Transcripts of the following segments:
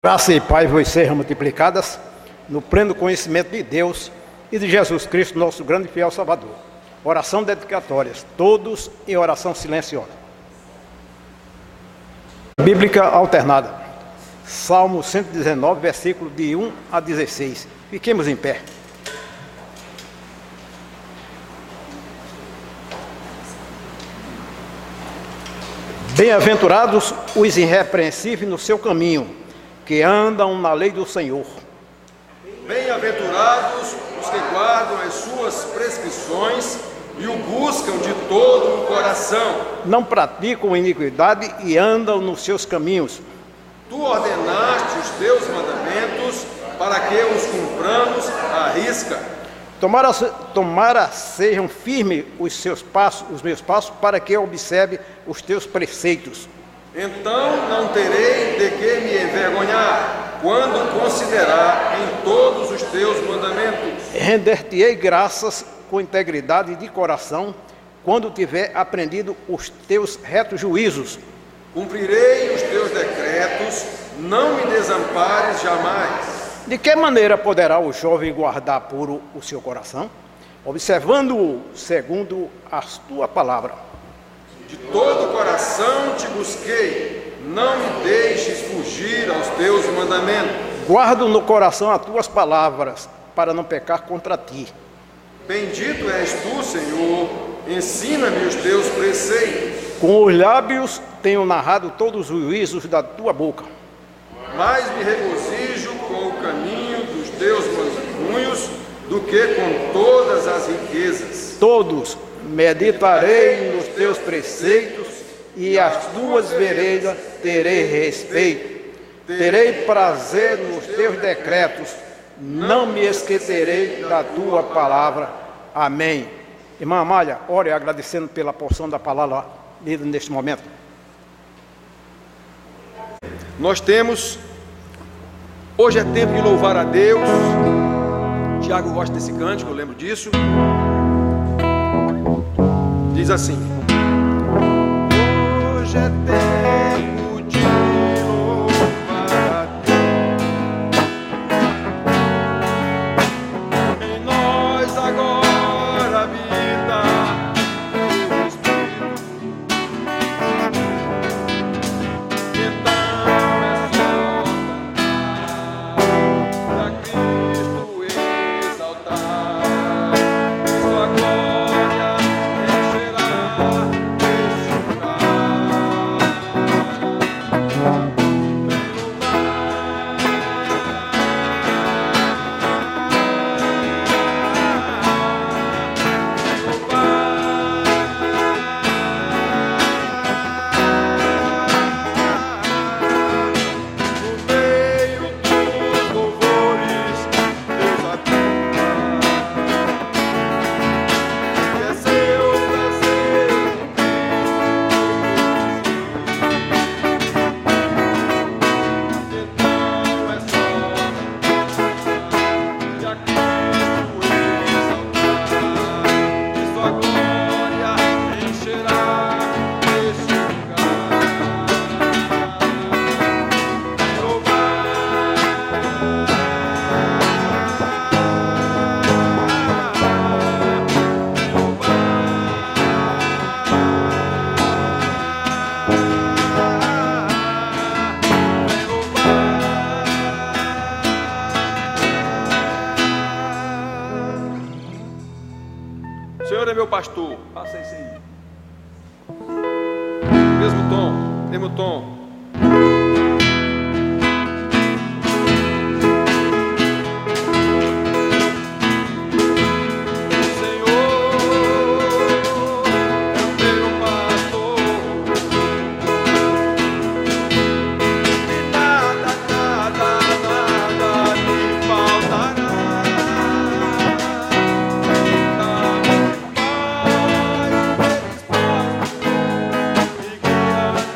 Graça e paz vos sejam multiplicadas no pleno conhecimento de Deus e de Jesus Cristo, nosso grande e fiel Salvador. Oração dedicatórias, todos em oração silenciosa. Bíblica alternada. Salmo 119, versículo de 1 a 16. Fiquemos em pé. Bem-aventurados os irrepreensíveis no seu caminho, que andam na lei do Senhor. Bem-aventurados os que guardam as suas prescrições e o buscam de todo o coração. Não praticam iniquidade e andam nos seus caminhos. Tu ordenaste os teus mandamentos para que os cumpramos à risca. Tomara sejam firmes os meus passos, para que eu observe os teus preceitos. Então não terei de que me envergonhar, quando considerar em todos os teus mandamentos. Render-te-ei graças com integridade de coração, quando tiver aprendido os teus retos juízos. Cumprirei os teus decretos, não me desampares jamais. De que maneira poderá o jovem guardar puro o seu coração? Observando-o segundo a tua palavra. De todo o coração te busquei, não me deixes fugir aos teus mandamentos. Guardo no coração as tuas palavras, para não pecar contra ti. Bendito és tu, Senhor, ensina-me os teus preceitos. Com os lábios tenho narrado todos os juízos da tua boca. Mais me regozijo com o caminho dos teus testemunhos do que com todas as riquezas. Todos meditarei nos teus preceitos e as tuas veredas terei respeito. Terei prazer nos teus decretos, não me esquecerei da tua palavra. Amém. Irmã Amália, ore agradecendo pela porção da palavra lida neste momento. Nós temos, hoje é tempo de louvar a Deus. Tiago gosta desse cântico, eu lembro disso. Diz assim: hoje é tempo de louvar a Deus, em nós agora habita o Espírito. Então é só cantar, a Cristo exaltar, sua glória encherá este lugar. No meio dos louvores, Deus habita, e é seu prazer então é só cantar, e a Cristo exaltar, e sua glória encherá este lugar. O Senhor é meu pastor. Passa isso aí. Mesmo tom, mesmo tom. O Senhor é o meu pastor, e nada, nada, nada me faltará. Mas eles possam e guia-me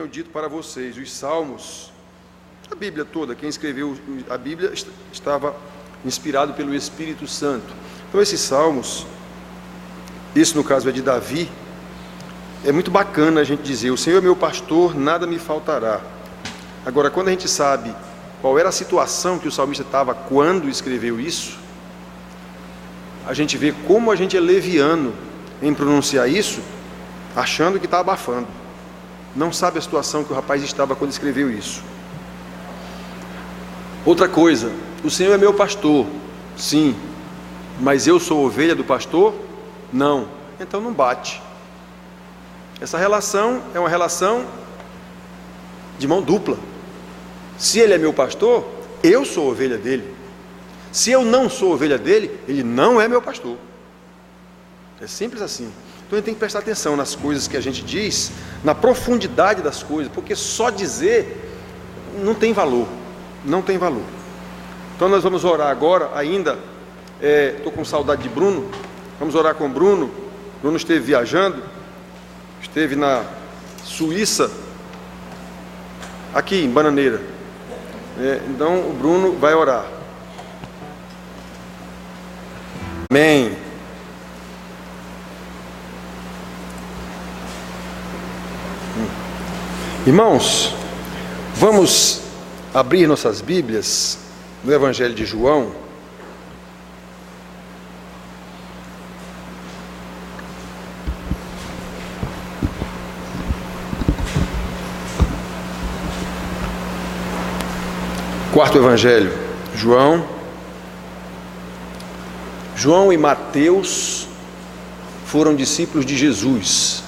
dito para vocês, os Salmos, a Bíblia toda, quem escreveu a Bíblia estava inspirado pelo Espírito Santo. Então esses Salmos, esse no caso é de Davi, é muito bacana a gente dizer, o Senhor é meu pastor, nada me faltará. Agora, quando a gente sabe qual era a situação que o salmista estava quando escreveu isso, a gente vê como a gente é leviano em pronunciar isso, achando que está abafando. Não sabe a situação que o rapaz estava quando escreveu isso. Outra coisa, o Senhor é meu pastor, sim, mas eu sou ovelha do pastor? Não, então não bate. Essa relação é uma relação de mão dupla. Se ele é meu pastor, eu sou ovelha dele. Se eu não sou ovelha dele, ele não é meu pastor. É simples assim. Então a gente tem que prestar atenção nas coisas que a gente diz, na profundidade das coisas, porque só dizer não tem valor. Não tem valor. Então nós vamos orar agora ainda. Estou com saudade de Bruno. Vamos orar com Bruno. Bruno esteve viajando, esteve na Suíça, aqui em Bananeira. Então o Bruno vai orar. Amém. Irmãos, vamos abrir nossas Bíblias no Evangelho de João. Quarto Evangelho, João e Mateus foram discípulos de Jesus.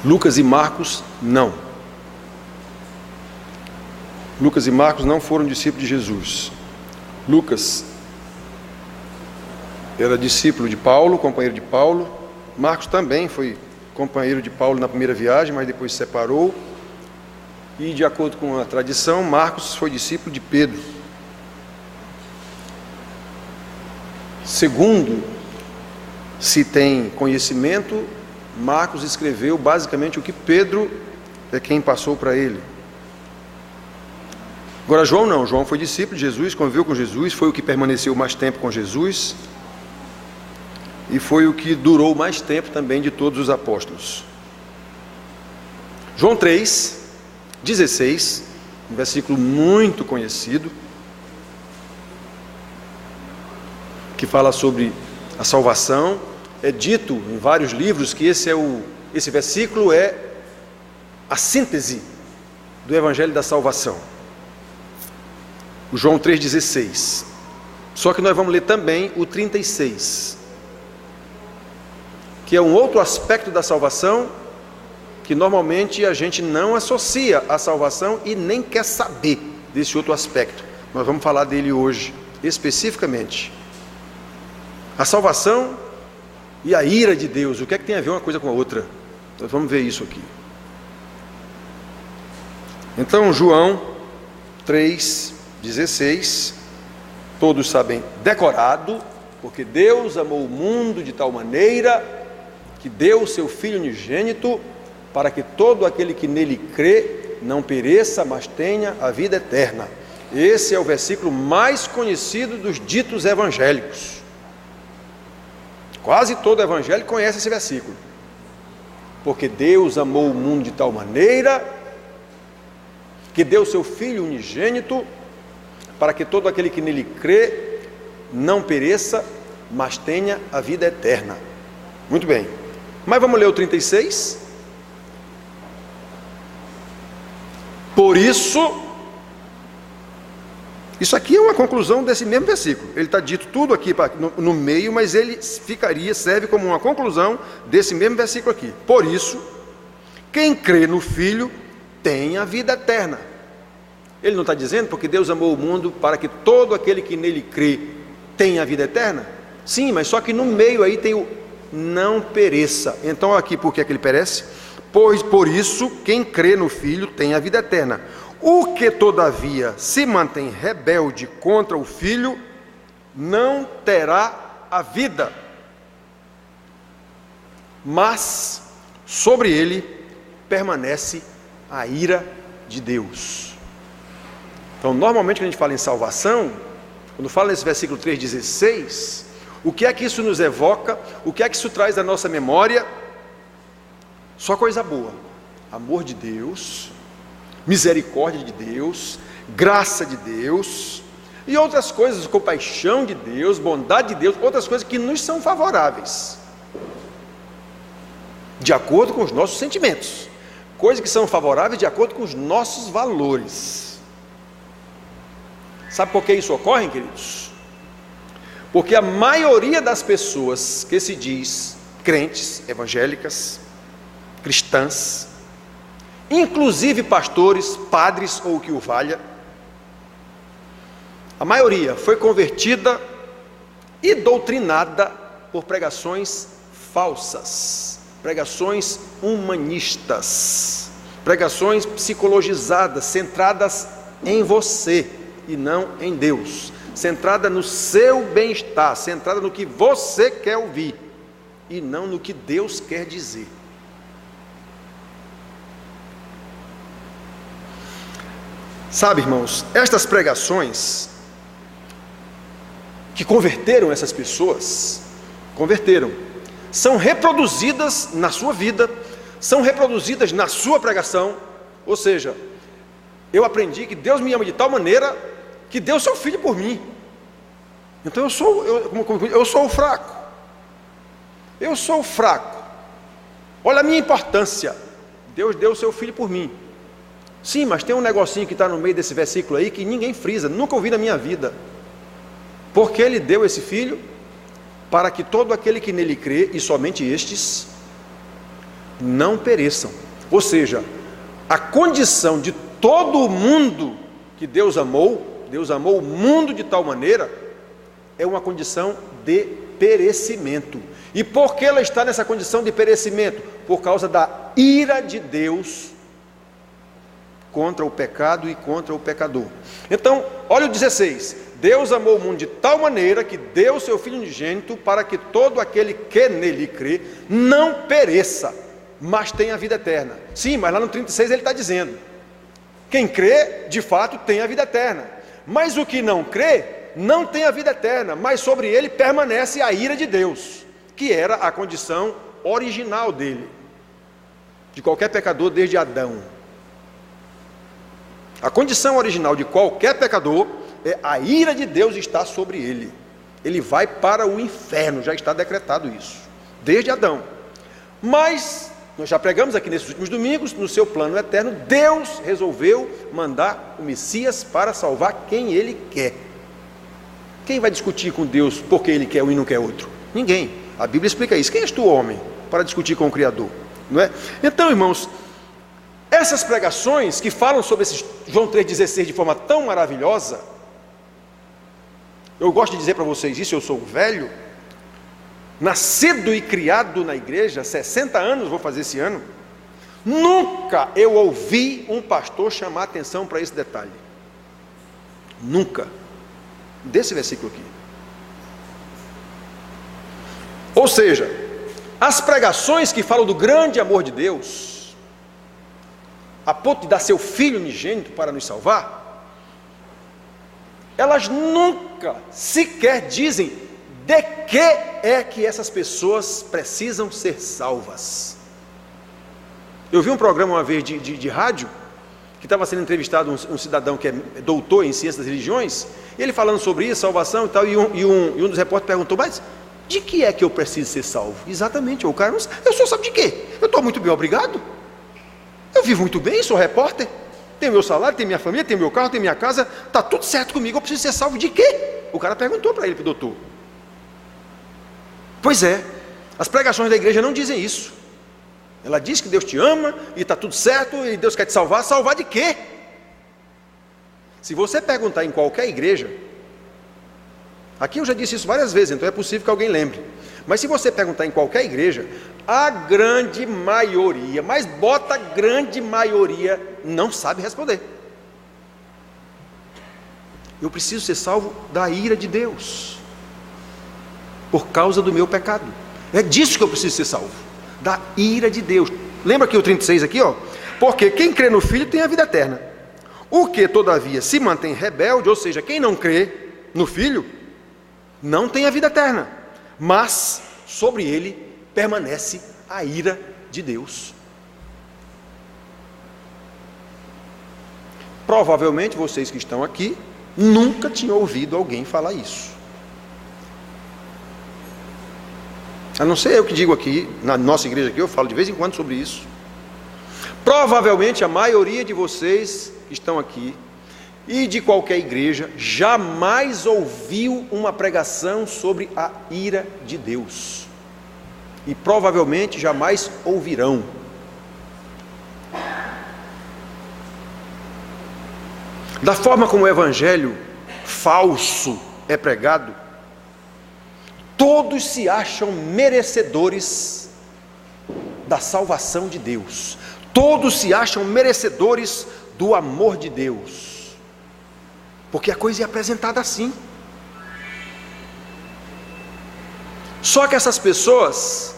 Lucas e Marcos não. Lucas e Marcos não foram discípulos de Jesus. Lucas era discípulo de Paulo, companheiro de Paulo. Marcos também foi companheiro de Paulo na primeira viagem, mas depois se separou. E de acordo com a tradição, Marcos foi discípulo de Pedro. Segundo se tem conhecimento, Marcos escreveu basicamente o que Pedro é quem passou para ele. Agora João não, João foi discípulo de Jesus, conviveu com Jesus, foi o que permaneceu mais tempo com Jesus e foi o que durou mais tempo também de todos os apóstolos. João 3:16, um versículo muito conhecido, que fala sobre a salvação. É dito em vários livros que esse versículo é a síntese do Evangelho da Salvação. O João 3,16. Só que nós vamos ler também o 36, que é um outro aspecto da salvação, que normalmente a gente não associa à salvação e nem quer saber desse outro aspecto. Nós vamos falar dele hoje, especificamente. A salvação e a ira de Deus, o que é que tem a ver uma coisa com a outra? Nós vamos ver isso aqui. Então, João 3,16, todos sabem decorado, porque Deus amou o mundo de tal maneira que deu o seu Filho unigênito, para que todo aquele que nele crê não pereça, mas tenha a vida eterna. Esse é o versículo mais conhecido dos ditos evangélicos. Quase todo evangélico conhece esse versículo. Porque Deus amou o mundo de tal maneira que deu o seu Filho unigênito, para que todo aquele que nele crê não pereça, mas tenha a vida eterna. Muito bem. Mas vamos ler o 36. Por isso aqui é uma conclusão desse mesmo versículo. Ele está dito tudo aqui no meio, mas ele serve como uma conclusão desse mesmo versículo aqui. Por isso, quem crê no Filho tem a vida eterna. Ele não está dizendo porque Deus amou o mundo para que todo aquele que nele crê tenha a vida eterna? Sim, mas só que no meio aí tem o não pereça. Então aqui por que é que ele perece? Pois por isso quem crê no Filho tem a vida eterna. O que todavia se mantém rebelde contra o Filho não terá a vida, mas sobre ele permanece a ira de Deus. Então, normalmente, quando a gente fala em salvação, quando fala nesse versículo 3,16, o que é que isso nos evoca? O que é que isso traz da nossa memória? Só coisa boa: amor de Deus, misericórdia de Deus, graça de Deus, e outras coisas, compaixão de Deus, bondade de Deus, outras coisas que nos são favoráveis, de acordo com os nossos sentimentos, coisas que são favoráveis de acordo com os nossos valores. Sabe por que isso ocorre, queridos? Porque a maioria das pessoas que se diz crentes, evangélicas, cristãs, inclusive pastores, padres ou o que o valha, a maioria foi convertida e doutrinada por pregações falsas, pregações humanistas, pregações psicologizadas, centradas em você e não em Deus, centrada no seu bem-estar, centrada no que você quer ouvir e não no que Deus quer dizer. Sabe, irmãos, estas pregações que converteram essas pessoas, são reproduzidas na sua vida, são reproduzidas na sua pregação. Ou seja, eu aprendi que Deus me ama de tal maneira que deu seu filho por mim. Então eu sou o fraco. Eu sou o fraco. Olha a minha importância. Deus deu o seu filho por mim. Sim, mas tem um negocinho que está no meio desse versículo aí que ninguém frisa, nunca ouvi na minha vida. Porque Ele deu esse filho para que todo aquele que nele crê, e somente estes, não pereçam. Ou seja, a condição de todo o mundo que Deus amou o mundo de tal maneira, é uma condição de perecimento. E por que ela está nessa condição de perecimento? Por causa da ira de Deus contra o pecado e contra o pecador. Então, olha o 16: Deus amou o mundo de tal maneira que deu o seu Filho unigênito para que todo aquele que nele crê não pereça, mas tenha a vida eterna. Sim, mas lá no 36 ele está dizendo: quem crê, de fato, tem a vida eterna. Mas o que não crê, não tem a vida eterna, mas sobre ele permanece a ira de Deus, que era a condição original dele, de qualquer pecador desde Adão. A condição original de qualquer pecador é a ira de Deus está sobre ele. Ele vai para o inferno, já está decretado isso, desde Adão. Mas nós já pregamos aqui nesses últimos domingos, no seu plano eterno, Deus resolveu mandar o Messias para salvar quem Ele quer. Quem vai discutir com Deus porque Ele quer um e não quer outro? Ninguém. A Bíblia explica isso. Quem és tu, homem, para discutir com o Criador? Não é? Então, irmãos, essas pregações que falam sobre esse João 3,16 de forma tão maravilhosa, eu gosto de dizer para vocês isso, eu sou velho, nascido e criado na igreja, 60 anos vou fazer esse ano, nunca eu ouvi um pastor chamar atenção para esse detalhe. Nunca. Desse versículo aqui. Ou seja, as pregações que falam do grande amor de Deus, a ponto de dar seu Filho unigênito para nos salvar, elas nunca sequer dizem de que é que essas pessoas precisam ser salvas. Eu vi um programa uma vez de rádio, que estava sendo entrevistado um cidadão que é doutor em ciências das religiões, e ele falando sobre isso, salvação e tal, e um dos repórteres perguntou: mas de que é que eu preciso ser salvo? Exatamente, o cara não sabe. Eu só sabe de quê? Eu estou muito bem, obrigado. Eu vivo muito bem, sou repórter, tenho meu salário, tenho minha família, tenho meu carro, tenho minha casa, está tudo certo comigo, eu preciso ser salvo de quê? O cara perguntou para ele, para o doutor. Pois é, as pregações da igreja não dizem isso. Ela diz que Deus te ama e está tudo certo e Deus quer te salvar. Salvar de quê? Se você perguntar em qualquer igreja, aqui eu já disse isso várias vezes, então é possível que alguém lembre, mas se você perguntar em qualquer igreja, a grande maioria, mas bota grande maioria, não sabe responder. Eu preciso ser salvo da ira de Deus, por causa do meu pecado. É disso que eu preciso ser salvo, da ira de Deus. Lembra que o 36 aqui, ó? Porque quem crê no Filho tem a vida eterna. O que, todavia, se mantém rebelde, ou seja, quem não crê no Filho, não tem a vida eterna, mas sobre ele permanece a ira de Deus. Provavelmente vocês que estão aqui nunca tinham ouvido alguém falar isso. A não ser eu que digo aqui, na nossa igreja aqui, eu falo de vez em quando sobre isso. Provavelmente a maioria de vocês que estão aqui e de qualquer igreja jamais ouviu uma pregação sobre a ira de Deus. E provavelmente jamais ouvirão. Da forma como o evangelho falso é pregado, todos se acham merecedores da salvação de Deus. Todos se acham merecedores do amor de Deus. Porque a coisa é apresentada assim. Só que essas pessoas,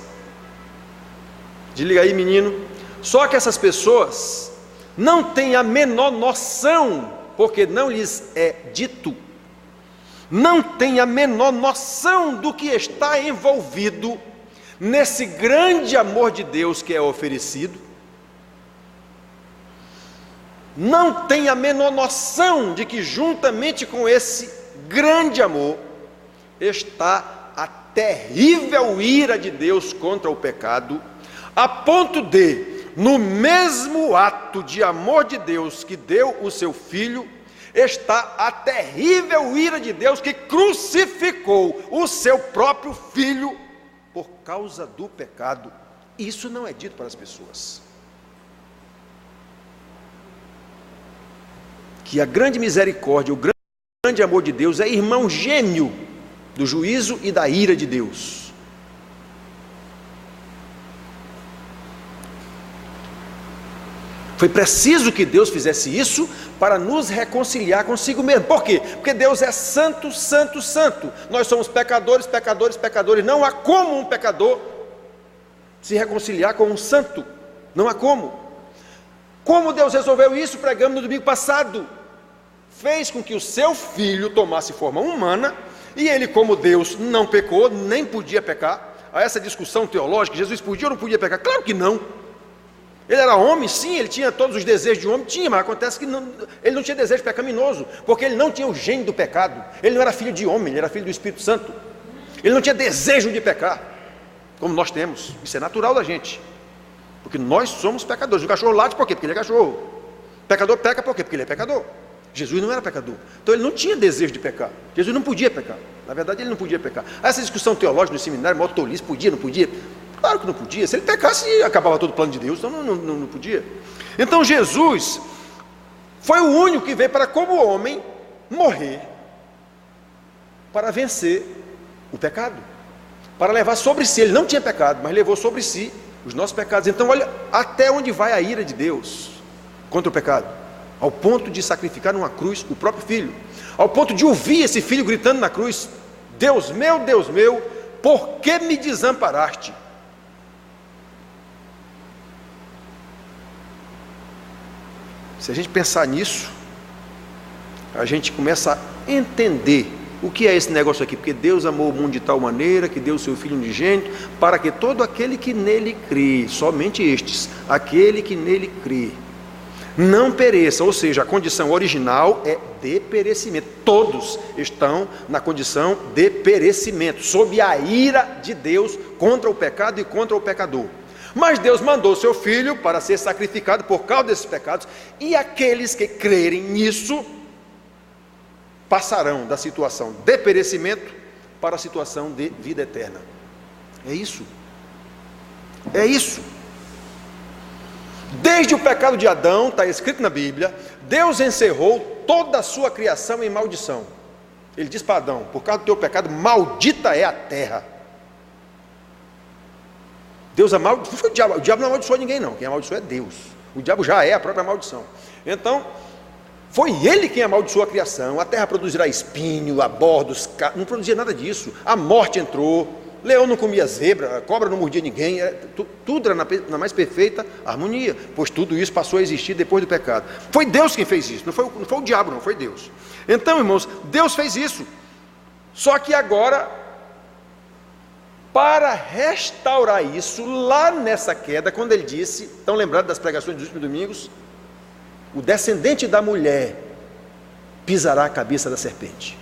desliga aí menino, só que essas pessoas não têm a menor noção, porque não lhes é dito, não têm a menor noção do que está envolvido nesse grande amor de Deus que é oferecido, não têm a menor noção de que juntamente com esse grande amor está a terrível ira de Deus contra o pecado, a ponto de, no mesmo ato de amor de Deus que deu o seu Filho, está a terrível ira de Deus que crucificou o seu próprio Filho por causa do pecado. Isso não é dito para as pessoas. Que a grande misericórdia, o grande amor de Deus é irmão gêmeo do juízo e da ira de Deus. Foi preciso que Deus fizesse isso para nos reconciliar consigo mesmo. Por quê? Porque Deus é santo, santo, santo. Nós somos pecadores, pecadores, pecadores. Não há como um pecador se reconciliar com um santo. Não há como. Como Deus resolveu isso? Pregamos no domingo passado. Fez com que o seu Filho tomasse forma humana, e ele, como Deus, não pecou, nem podia pecar. A essa discussão teológica, Jesus podia ou não podia pecar? Claro que não. Ele era homem, sim, ele tinha todos os desejos de homem, tinha, mas acontece que ele não tinha desejo pecaminoso, porque ele não tinha o gene do pecado. Ele não era filho de homem, ele era filho do Espírito Santo. Ele não tinha desejo de pecar, como nós temos. Isso é natural da gente, porque nós somos pecadores. O cachorro late por quê? Porque ele é cachorro. O pecador peca por quê? Porque ele é pecador. Jesus não era pecador, então ele não tinha desejo de pecar. Jesus não podia pecar, na verdade ele não podia pecar. Essa discussão teológica no seminário, maior tolice, podia, não podia? Claro que não podia. Se ele pecasse, acabava todo o plano de Deus, então não podia. Então Jesus foi o único que veio para, como homem, morrer para vencer o pecado, para levar sobre si. Ele não tinha pecado, mas levou sobre si os nossos pecados. Então olha até onde vai a ira de Deus contra o pecado, ao ponto de sacrificar numa cruz o próprio Filho, ao ponto de ouvir esse Filho gritando na cruz: Deus meu, por que me desamparaste? Se a gente pensar nisso, a gente começa a entender o que é esse negócio aqui, porque Deus amou o mundo de tal maneira que deu o seu Filho unigênito, para que todo aquele que nele crê, somente estes, aquele que nele crê, não pereça. Ou seja, a condição original é de perecimento. Todos estão na condição de perecimento, sob a ira de Deus contra o pecado e contra o pecador. Mas Deus mandou seu Filho para ser sacrificado por causa desses pecados, e aqueles que crerem nisso passarão da situação de perecimento para a situação de vida eterna. É isso. É isso. Desde o pecado de Adão, está escrito na Bíblia, Deus encerrou toda a sua criação em maldição. Ele diz para Adão: por causa do teu pecado, maldita é a terra. Deus amaldiçoou. O diabo não amaldiçoou ninguém não, quem amaldiçoou é Deus. O diabo já é a própria maldição. Então, foi ele quem amaldiçoou a criação. A terra produzirá espinho, abortos, não produzia nada disso. A morte entrou, leão não comia zebra, a cobra não mordia ninguém, tudo era na mais perfeita harmonia, pois tudo isso passou a existir depois do pecado. Foi Deus quem fez isso, não foi o diabo, não, foi Deus. Então, irmãos, Deus fez isso. Só que agora, para restaurar isso, lá nessa queda, quando ele disse, estão lembrados das pregações dos últimos domingos? O descendente da mulher pisará a cabeça da serpente.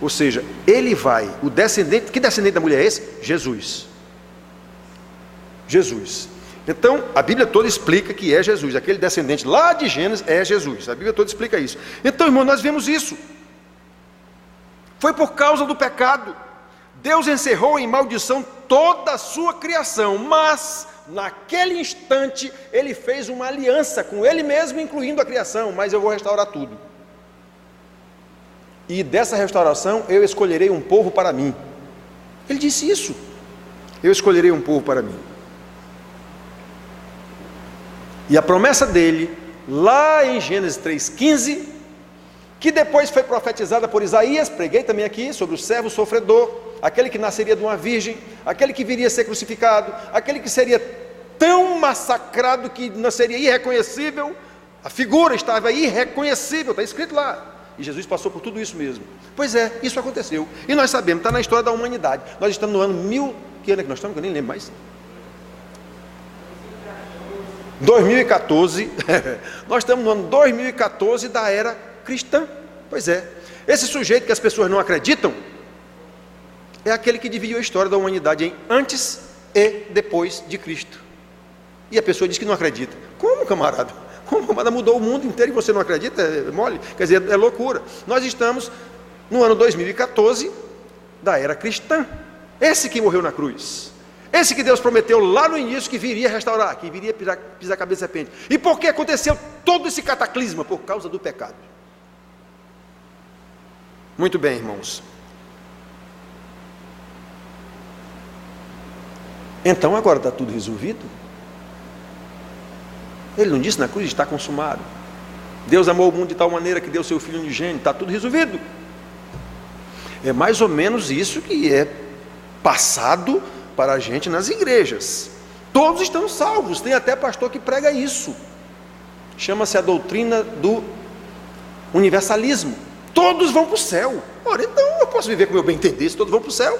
Ou seja, ele vai, o descendente, que descendente da mulher é esse? Jesus. Jesus. Então, a Bíblia toda explica que é Jesus, aquele descendente lá de Gênesis é Jesus, a Bíblia toda explica isso. Então, irmão, nós vemos isso. Foi por causa do pecado. Deus encerrou em maldição toda a sua criação, mas naquele instante ele fez uma aliança com ele mesmo, incluindo a criação, mas eu vou restaurar tudo. E dessa restauração eu escolherei um povo para mim. Ele disse isso. Eu escolherei um povo para mim. E a promessa dele, lá em Gênesis 3,15, que depois foi profetizada por Isaías, preguei também aqui, sobre o servo sofredor, aquele que nasceria de uma virgem, aquele que viria a ser crucificado, aquele que seria tão massacrado que não seria irreconhecível, a figura estava irreconhecível, está escrito lá. E Jesus passou por tudo isso mesmo. Pois é, isso aconteceu. E nós sabemos, está na história da humanidade. Nós estamos no ano 1000, que ano é que nós estamos? Que eu nem lembro mais. 2014. Nós estamos no ano 2014 da era cristã. Pois é. Esse sujeito que as pessoas não acreditam é aquele que dividiu a história da humanidade em antes e depois de Cristo. E a pessoa diz que não acredita. Como, camarada? Como, camarada, mudou o mundo inteiro e você não acredita? É mole? Quer dizer, é loucura. Nós estamos no ano 2014 da era cristã. Esse que morreu na cruz. Esse que Deus prometeu lá no início que viria restaurar, que viria pisar a cabeça da serpente. E por que aconteceu todo esse cataclisma? Por causa do pecado. Muito bem, irmãos. Então agora está tudo resolvido? Ele não disse na cruz, está consumado. Deus amou o mundo de tal maneira que deu seu Filho unigênito, está tudo resolvido. É mais ou menos isso que é passado para a gente nas igrejas. Todos estão salvos, tem até pastor que prega isso. Chama-se a doutrina do universalismo. Todos vão para o céu. Ora, então eu posso viver como eu bem entender, se todos vão para o céu.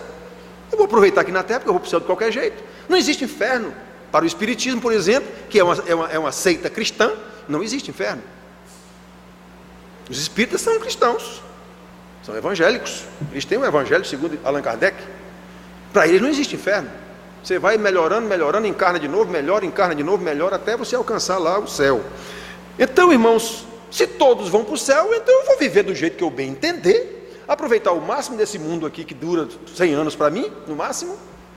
Eu vou aproveitar aqui na terra, porque eu vou para o céu de qualquer jeito. Não existe inferno. Para o Espiritismo, por exemplo, que é uma seita cristã, não existe inferno. Os espíritas são cristãos, são evangélicos. Eles têm um evangelho segundo Allan Kardec. Para eles não existe inferno. Você vai melhorando, encarna de novo, melhora, até você alcançar lá o céu. Então, irmãos, se todos vão para o céu, então eu vou viver do jeito que eu bem entender, aproveitar o máximo desse mundo aqui, que dura 100 anos para mim, no máximo,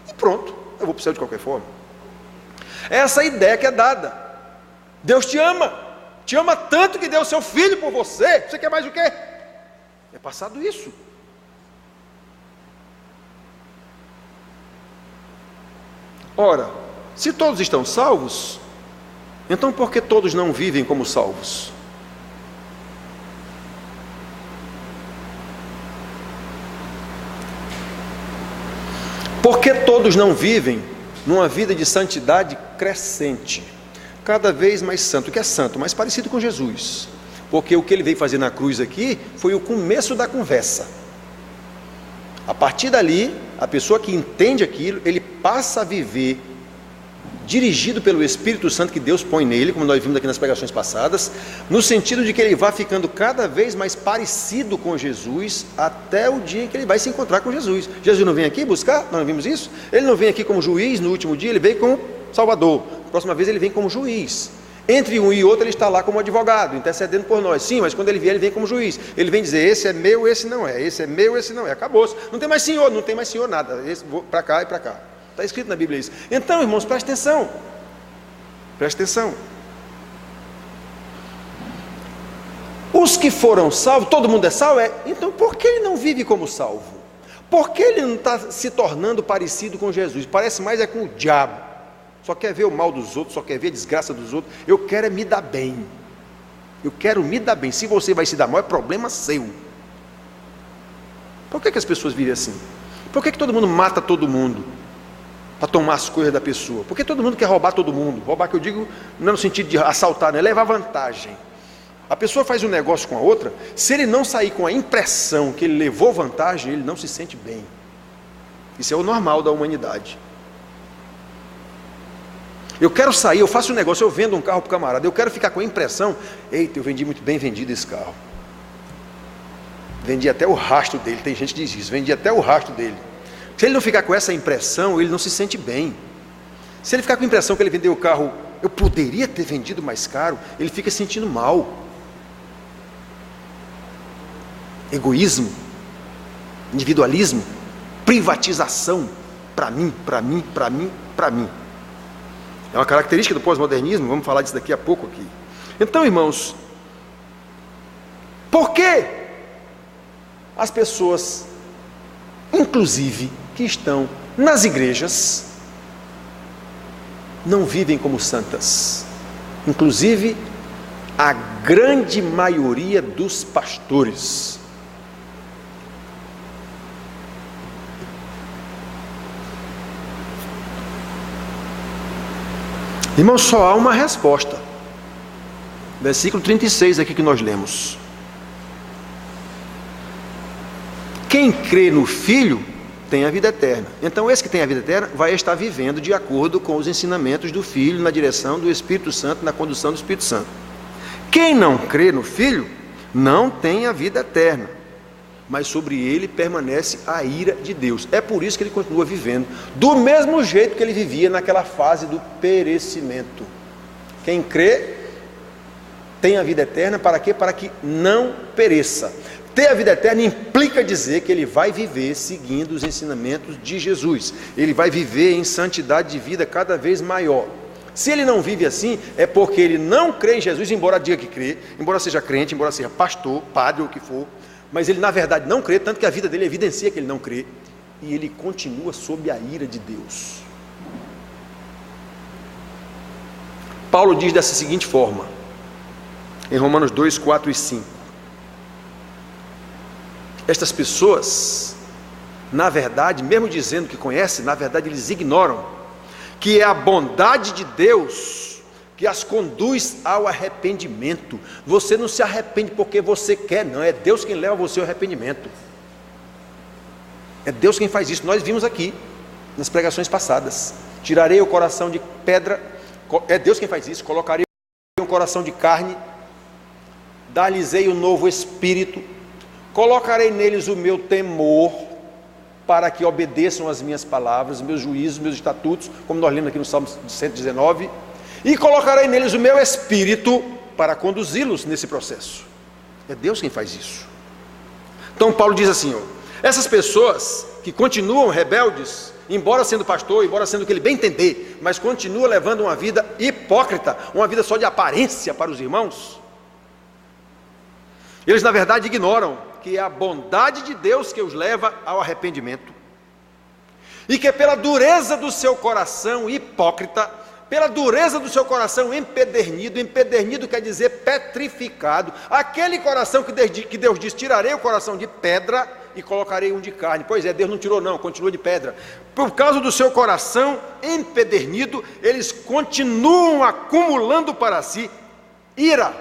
e pronto, eu vou para o céu de qualquer forma. Essa ideia que é dada. Deus te ama tanto que deu o seu Filho por você. Você quer mais o quê? É passado isso. Ora, se todos estão salvos, então por que todos não vivem como salvos? Por que todos não vivem numa vida de santidade crescente, cada vez mais santo? O que é santo? Mais parecido com Jesus, porque o que ele veio fazer na cruz aqui foi o começo da conversa. A partir dali, a pessoa que entende aquilo, ele passa a viver dirigido pelo Espírito Santo que Deus põe nele, como nós vimos aqui nas pregações passadas, no sentido de que ele vai ficando cada vez mais parecido com Jesus, até o dia em que ele vai se encontrar com Jesus. Jesus não vem aqui buscar? Nós não vimos isso? Ele não vem aqui como juiz no último dia, ele vem como Salvador. Próxima vez ele vem como juiz. Entre um e outro ele está lá como advogado, intercedendo por nós. Sim, mas quando ele vier, ele vem como juiz. Ele vem dizer, esse é meu, esse não é. Esse é meu, esse não é. Acabou-se. Não tem mais senhor nada. Vou para cá e para cá. Está escrito na Bíblia isso. Então, irmãos, presta atenção. Presta atenção. Os que foram salvos, todo mundo é salvo? Então, por que ele não vive como salvo? Por que ele não está se tornando parecido com Jesus? Parece mais com o diabo. Só quer ver o mal dos outros, só quer ver a desgraça dos outros. Eu quero me dar bem. Eu quero me dar bem. Se você vai se dar mal, é problema seu. Por que as pessoas vivem assim? Por que todo mundo mata todo mundo? Para tomar as coisas da pessoa. Por que todo mundo quer roubar todo mundo? Roubar, que eu digo, não é no sentido de assaltar, não é levar vantagem. A pessoa faz um negócio com a outra, se ele não sair com a impressão que ele levou vantagem, ele não se sente bem. Isso é o normal da humanidade. Eu quero sair, eu faço um negócio, eu vendo um carro para o camarada, eu quero ficar com a impressão, eita, eu vendi muito bem vendido esse carro. Vendi até o rastro dele, tem gente que diz isso, vendi até o rastro dele. Se ele não ficar com essa impressão, ele não se sente bem. Se ele ficar com a impressão que ele vendeu o carro, eu poderia ter vendido mais caro, ele fica se sentindo mal. Egoísmo, individualismo, privatização, para mim, para mim, para mim, para mim. É uma característica do pós-modernismo, vamos falar disso daqui a pouco aqui. Então, irmãos, por que as pessoas, inclusive, que estão nas igrejas, não vivem como santas? Inclusive, a grande maioria dos pastores. Irmãos, só há uma resposta. Versículo 36 aqui que nós lemos. Quem crê no Filho tem a vida eterna. Então esse que tem a vida eterna vai estar vivendo de acordo com os ensinamentos do Filho, na direção do Espírito Santo, na condução do Espírito Santo. Quem não crê no Filho não tem a vida eterna, mas sobre ele permanece a ira de Deus. É por isso que ele continua vivendo do mesmo jeito que ele vivia naquela fase do perecimento. Quem crê tem a vida eterna, para quê? Para que não pereça. Ter a vida eterna implica dizer que ele vai viver seguindo os ensinamentos de Jesus. Ele vai viver em santidade de vida cada vez maior. Se ele não vive assim, é porque ele não crê em Jesus, embora diga que crê, embora seja crente, embora seja pastor, padre ou o que for, mas ele na verdade não crê, tanto que a vida dele evidencia que ele não crê, e ele continua sob a ira de Deus. Paulo diz dessa seguinte forma, em Romanos 2, 4 e 5. Estas pessoas, na verdade, mesmo dizendo que conhecem, na verdade eles ignoram que é a bondade de Deus que as conduz ao arrependimento. Você não se arrepende porque você quer, não, é Deus quem leva você ao arrependimento. É Deus quem faz isso. Nós vimos aqui nas pregações passadas. Tirarei o coração de pedra, é Deus quem faz isso. Colocarei um coração de carne, dar-lhes-ei um novo espírito, colocarei neles o meu temor, para que obedeçam as minhas palavras, meus juízos, meus estatutos, como nós lemos aqui no Salmo 119, e colocarei neles o meu espírito para conduzi-los nesse processo. É Deus quem faz isso. Então Paulo diz assim, ó, essas pessoas que continuam rebeldes, embora sendo pastor, embora sendo o que ele bem entender, mas continua levando uma vida hipócrita, uma vida só de aparência para os irmãos, eles na verdade ignoram que é a bondade de Deus que os leva ao arrependimento, e que pela dureza do seu coração hipócrita, pela dureza do seu coração empedernido quer dizer petrificado, aquele coração que Deus diz, tirarei o coração de pedra e colocarei um de carne. Pois é, Deus não tirou não, continua de pedra. Por causa do seu coração empedernido, eles continuam acumulando para si ira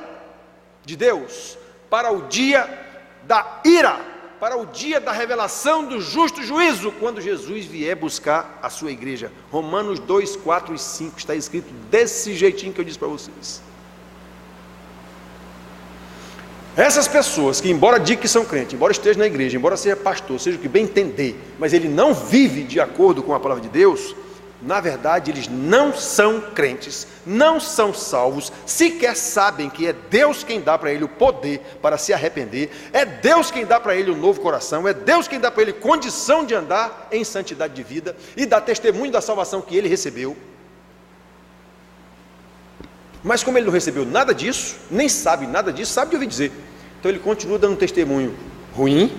de Deus, para o dia da ira, para o dia da revelação do justo juízo, quando Jesus vier buscar a sua igreja. Romanos 2, 4 e 5, está escrito desse jeitinho que eu disse para vocês. Essas pessoas que, embora digam que são crentes, embora esteja na igreja, embora seja pastor, seja o que bem entender, mas ele não vive de acordo com a palavra de Deus, na verdade eles não são crentes, não são salvos, sequer sabem que é Deus quem dá para ele o poder para se arrepender, é Deus quem dá para ele um novo coração, é Deus quem dá para ele condição de andar em santidade de vida e dar testemunho da salvação que ele recebeu. Mas como ele não recebeu nada disso, nem sabe nada disso, sabe de ouvir dizer, então ele continua dando um testemunho ruim,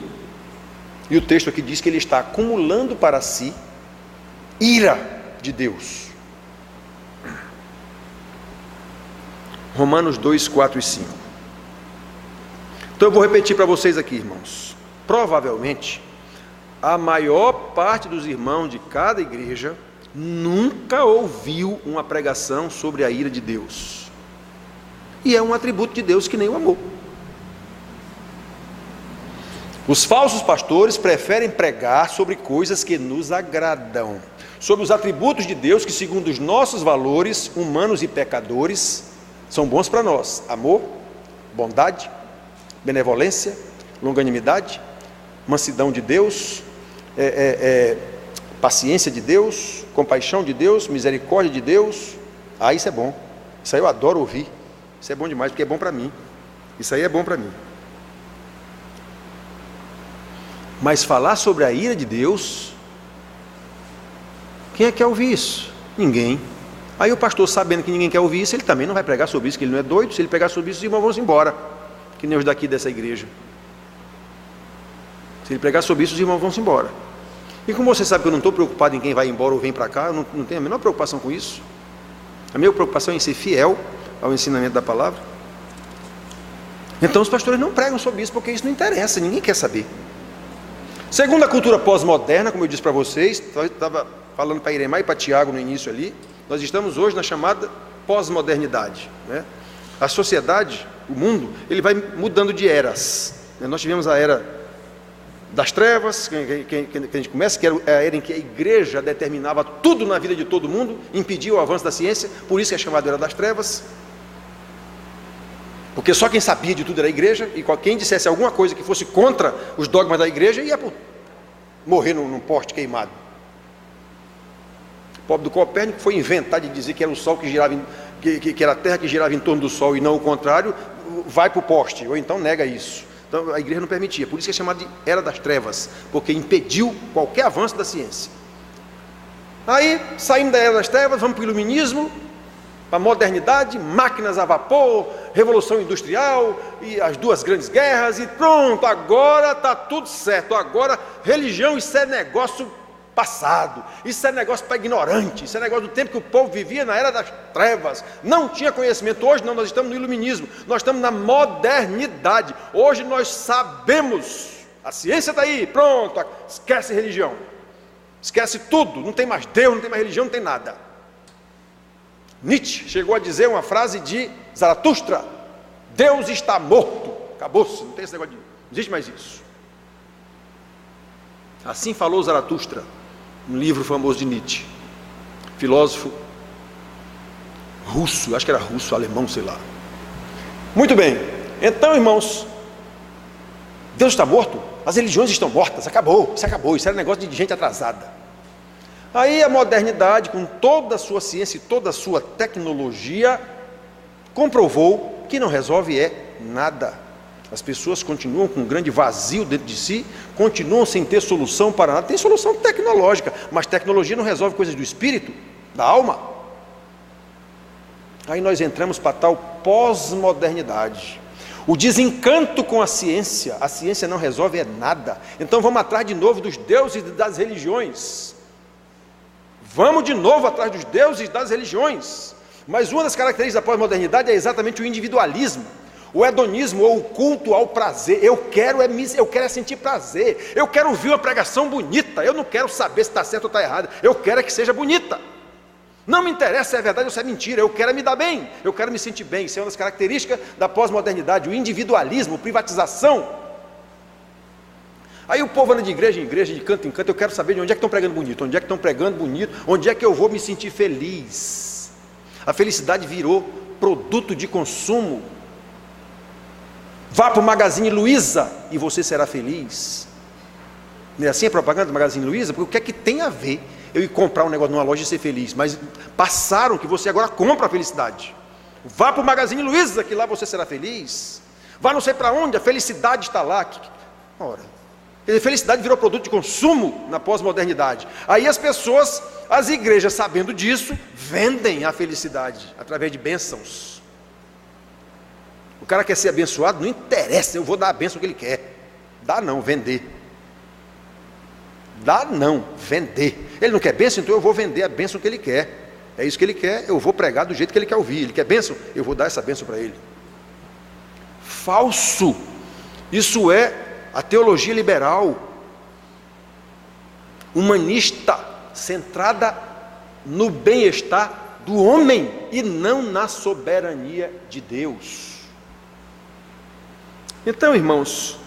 e o texto aqui diz que ele está acumulando para si ira de Deus. Romanos 2, 4 e 5. Então eu vou repetir para vocês aqui, irmãos. Provavelmente a maior parte dos irmãos de cada igreja nunca ouviu uma pregação sobre a ira de Deus. E é um atributo de Deus que nem o amor. Os falsos pastores preferem pregar sobre coisas que nos agradam, sobre os atributos de Deus que, segundo os nossos valores humanos e pecadores, são bons para nós: amor, bondade, benevolência, longanimidade, mansidão de Deus, paciência de Deus, compaixão de Deus, misericórdia de Deus. Isso é bom, isso aí eu adoro ouvir, isso é bom demais, porque é bom para mim, isso aí é bom para mim. Mas falar sobre a ira de Deus, quem é que quer ouvir isso? Ninguém. Aí o pastor, sabendo que ninguém quer ouvir isso, ele também não vai pregar sobre isso, que ele não é doido. Se ele pregar sobre isso, os irmãos vão se embora, que nem os daqui dessa igreja. Se ele pregar sobre isso, os irmãos vão se embora. E como você sabe que eu não estou preocupado em quem vai embora ou vem para cá, eu não tenho a menor preocupação com isso. A minha preocupação é em ser fiel ao ensinamento da palavra. Então os pastores não pregam sobre isso, porque isso não interessa, ninguém quer saber. Segundo a cultura pós-moderna, como eu disse para vocês, estava falando para Iremar e para Tiago no início ali, nós estamos hoje na chamada pós-modernidade, né? A sociedade, o mundo, ele vai mudando de eras, né? Nós tivemos a era das trevas, que a gente começa, que era a era em que a igreja determinava tudo na vida de todo mundo, impedia o avanço da ciência, por isso que é chamada era das trevas, porque só quem sabia de tudo era a igreja, e quem dissesse alguma coisa que fosse contra os dogmas da igreja ia morrer num poste queimado. O pobre do Copérnico foi inventar de dizer que era o Sol que girava, que era a Terra que girava em torno do Sol e não o contrário, vai para o poste, ou então nega isso. Então a igreja não permitia, por isso que é chamada de Era das Trevas, porque impediu qualquer avanço da ciência. Aí, saindo da Era das Trevas, vamos para o Iluminismo, para a modernidade, máquinas a vapor, revolução industrial e as duas grandes guerras, e pronto, agora está tudo certo. Agora religião, isso é negócio passado, isso é negócio para ignorante, isso é negócio do tempo que o povo vivia na era das trevas, não tinha conhecimento. Hoje não, nós estamos no iluminismo, nós estamos na modernidade. Hoje nós sabemos, a ciência está aí, pronto, esquece religião, esquece tudo, não tem mais Deus, não tem mais religião, não tem nada. Nietzsche chegou a dizer uma frase de Zaratustra: Deus está morto, acabou-se, não tem esse negócio de, não existe mais isso. Assim falou Zaratustra, um livro famoso de Nietzsche, filósofo russo, acho que era russo, alemão, sei lá. Muito bem, então irmãos, Deus está morto, as religiões estão mortas, acabou, isso era negócio de gente atrasada. Aí a modernidade, com toda a sua ciência e toda a sua tecnologia, comprovou que não resolve nada. As pessoas continuam com um grande vazio dentro de si, continuam sem ter solução para nada. Tem solução tecnológica, mas tecnologia não resolve coisas do espírito, da alma. Aí nós entramos para tal pós-modernidade. O desencanto com a ciência não resolve nada. Então vamos atrás de novo dos deuses e das religiões. Vamos de novo atrás dos deuses e das religiões. Mas uma das características da pós-modernidade é exatamente o individualismo, o hedonismo ou o culto ao prazer. Eu quero sentir prazer, eu quero ouvir uma pregação bonita, eu não quero saber se está certo ou está errado, eu quero que seja bonita. Não me interessa se é verdade ou se é mentira, eu quero me dar bem, eu quero me sentir bem. Isso é uma das características da pós-modernidade, o individualismo, privatização. Aí o povo anda de igreja em igreja, de canto em canto. Eu quero saber de onde é que estão pregando bonito, onde é que estão pregando bonito, onde é que eu vou me sentir feliz. A felicidade virou produto de consumo. Vá para o Magazine Luiza e você será feliz. Não é assim a propaganda do Magazine Luiza? Porque o que é que tem a ver eu ir comprar um negócio numa loja e ser feliz? Mas passaram que você agora compra a felicidade. Vá para o Magazine Luiza que lá você será feliz. Vá não sei para onde, a felicidade está lá. Ora, a felicidade virou produto de consumo na pós-modernidade. Aí as pessoas, as igrejas, sabendo disso, vendem a felicidade através de bênçãos. O cara quer ser abençoado, não interessa, eu vou dar a bênção que ele quer. Dá não, vender. Dá não, vender. Ele não quer bênção, então eu vou vender a bênção que ele quer. É isso que ele quer, eu vou pregar do jeito que ele quer ouvir. Ele quer bênção, eu vou dar essa bênção para ele. Falso. Isso é a teologia liberal. humanista, centrada no bem-estar do homem e não na soberania de Deus. Então, irmãos,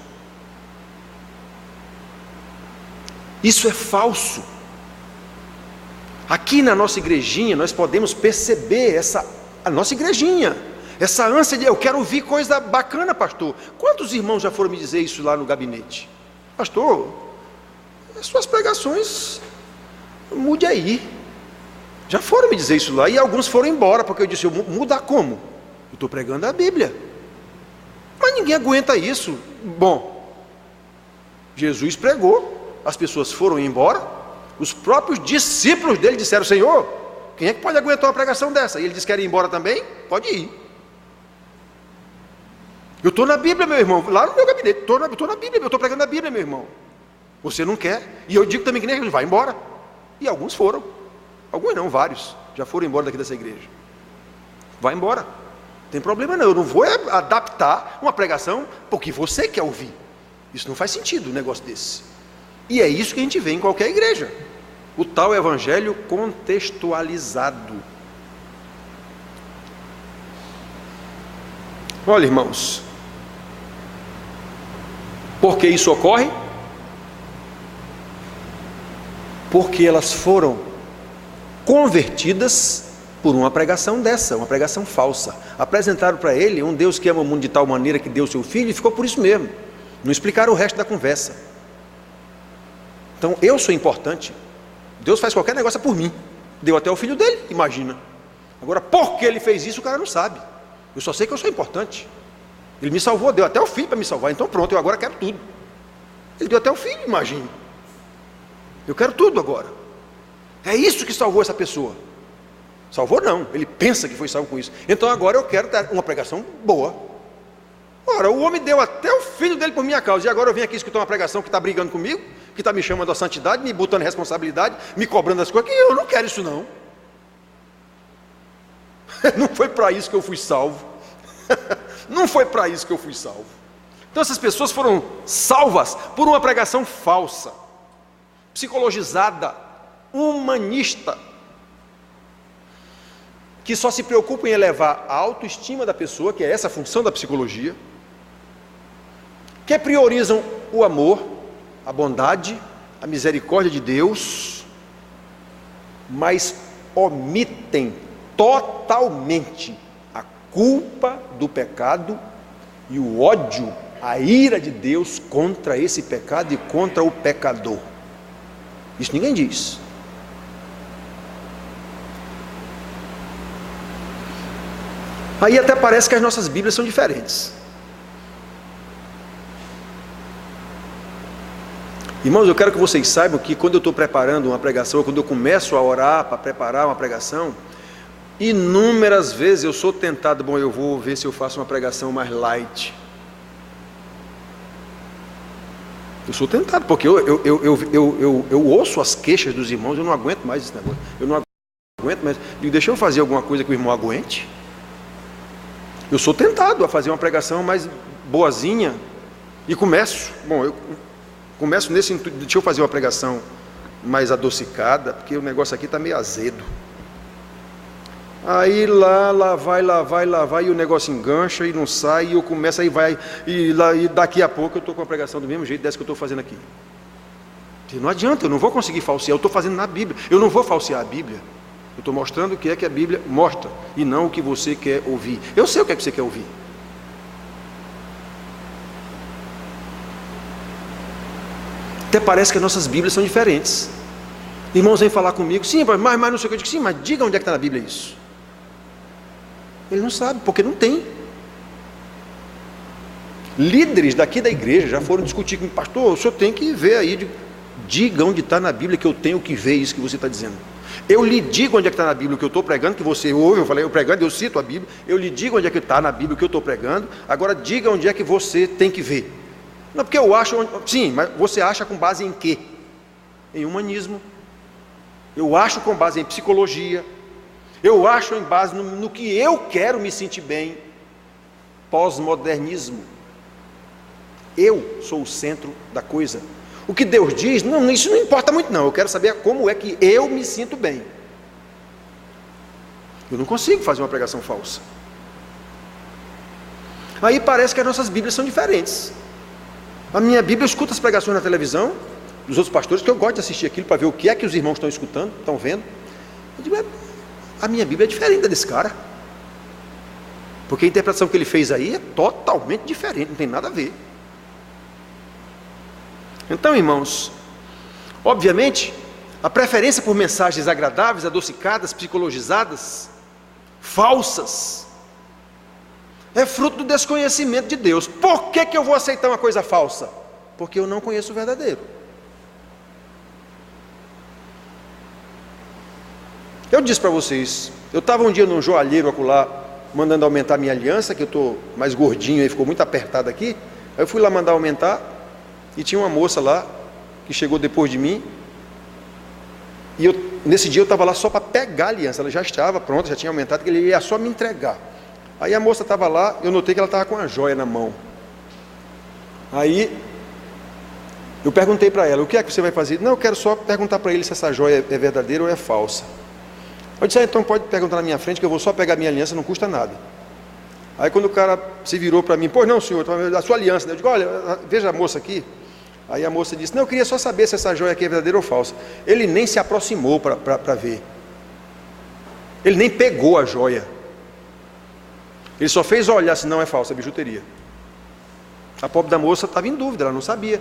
isso é falso. Aqui na nossa igrejinha nós podemos perceber a nossa igrejinha, essa ânsia de eu quero ouvir coisa bacana, pastor. Quantos irmãos já foram me dizer isso lá no gabinete? Pastor, as suas pregações, mude aí. Já foram me dizer isso lá, e alguns foram embora, porque eu disse, eu mudar como? Eu estou pregando a Bíblia. Mas ninguém aguenta isso. Bom, Jesus pregou, as pessoas foram embora, os próprios discípulos dele disseram, Senhor, quem é que pode aguentar uma pregação dessa? E ele disse, quer ir embora também? Pode ir. Eu estou na Bíblia, meu irmão, lá no meu gabinete, estou na Bíblia, eu estou pregando a Bíblia, meu irmão. Você não quer? E eu digo também que nem Jesus, vai embora. E alguns foram, alguns não, vários, já foram embora daqui dessa igreja. Vai embora, não tem problema não, eu não vou adaptar uma pregação porque você quer ouvir. Isso não faz sentido, um negócio desse. E é isso que a gente vê em qualquer igreja, o tal evangelho contextualizado. Olha, irmãos, por que isso ocorre? Porque elas foram convertidas por uma pregação dessa, uma pregação falsa. Apresentaram para ele um Deus que ama o mundo de tal maneira que deu seu filho, e ficou por isso mesmo. Não explicaram o resto da conversa. Então, eu sou importante. Deus faz qualquer negócio por mim. Deu até o filho dele, imagina. Agora, por que ele fez isso, o cara não sabe. Eu só sei que eu sou importante. Ele me salvou, deu até o filho para me salvar. Então pronto, eu agora quero tudo. Ele deu até o filho, imagine. Eu quero tudo agora. É isso que salvou essa pessoa. Salvou não, ele pensa que foi salvo com isso. Então agora eu quero dar uma pregação boa. Ora, o homem deu até o filho dele por minha causa. E agora eu venho aqui escutar uma pregação que está brigando comigo, que está me chamando à santidade, me botando responsabilidade, me cobrando as coisas, que eu não quero isso não. Não foi para isso que eu fui salvo. Não foi para isso que eu fui salvo. Então essas pessoas foram salvas por uma pregação falsa, psicologizada, humanista, que só se preocupa em elevar a autoestima da pessoa, que é essa a função da psicologia, que priorizam o amor, a bondade, a misericórdia de Deus, mas omitem totalmente a culpa do pecado e o ódio, a ira de Deus contra esse pecado e contra o pecador. Isso ninguém diz. Aí até parece que as nossas Bíblias são diferentes. Irmãos, eu quero que vocês saibam que quando eu estou preparando uma pregação, quando eu começo a orar para preparar uma pregação, inúmeras vezes eu sou tentado, bom, eu vou ver se eu faço uma pregação mais light. Eu sou tentado, porque eu ouço as queixas dos irmãos, eu não aguento mais esse negócio. Eu não aguento mais. Digo, deixa eu fazer alguma coisa que o irmão aguente. Eu sou tentado a fazer uma pregação mais boazinha. E começo, bom, eu começo nesse intuito, deixa eu fazer uma pregação mais adocicada, porque o negócio aqui está meio azedo. Aí lá vai, e o negócio engancha e não sai, e eu começo, aí vai, e daqui a pouco eu estou com a pregação do mesmo jeito dessa que eu estou fazendo aqui. Não adianta, eu não vou conseguir falsear, eu estou fazendo na Bíblia, eu não vou falsear a Bíblia, eu estou mostrando o que é que a Bíblia mostra, e não o que você quer ouvir. Eu sei o que é que você quer ouvir. Até parece que as nossas Bíblias são diferentes. Irmãos vêm falar comigo, sim, mas não sei o que eu digo, sim, mas diga onde é que está na Bíblia isso. Ele não sabe, porque não tem. Líderes daqui da igreja já foram discutir comigo, pastor, o senhor tem que ver aí, diga onde está na Bíblia que eu tenho que ver isso que você está dizendo. Eu lhe digo onde é que está na Bíblia o que eu estou pregando, que você ouve, eu pregando, eu cito a Bíblia, eu lhe digo onde é que está na Bíblia o que eu estou pregando, agora diga onde é que você tem que ver. Não, porque eu acho, sim, mas você acha com base em quê? Em humanismo. Eu acho com base em psicologia. Eu acho em base no que eu quero me sentir bem. Pós-modernismo. Eu sou o centro da coisa. O que Deus diz, não, isso não importa muito não, eu quero saber como é que eu me sinto bem. Eu não consigo fazer uma pregação falsa. Aí parece que as nossas Bíblias são diferentes. A minha Bíblia, eu escuto as pregações na televisão, dos outros pastores, que eu gosto de assistir aquilo para ver o que é que os irmãos estão escutando, estão vendo. Eu digo, a minha Bíblia é diferente da desse cara. Porque a interpretação que ele fez aí é totalmente diferente, não tem nada a ver. Então, irmãos, obviamente, a preferência por mensagens agradáveis, adocicadas, psicologizadas, falsas, é fruto do desconhecimento de Deus. Por que eu vou aceitar uma coisa falsa? Porque eu não conheço o verdadeiro. Eu disse para vocês, eu estava um dia num joalheiro acolá, mandando aumentar minha aliança, que eu estou mais gordinho e ficou muito apertado aqui. Aí eu fui lá mandar aumentar, e tinha uma moça lá, que chegou depois de mim, e nesse dia eu estava lá só para pegar a aliança, ela já estava pronta, já tinha aumentado, que ele ia só me entregar. Aí a moça estava lá, eu notei que ela estava com a joia na mão. Aí eu perguntei para ela, o que é que você vai fazer? Não, eu quero só perguntar para ele se essa joia é verdadeira ou é falsa. Eu disse, então pode perguntar na minha frente, que eu vou só pegar a minha aliança, não custa nada. Aí quando o cara se virou para mim, pois não senhor, a sua aliança, né? Eu digo, olha, veja a moça aqui. Aí a moça disse, não, eu queria só saber se essa joia aqui é verdadeira ou falsa. Ele nem se aproximou para ver. Ele nem pegou a joia. Ele só fez olhar se não é falsa, é bijuteria. A pobre da moça estava em dúvida, ela não sabia.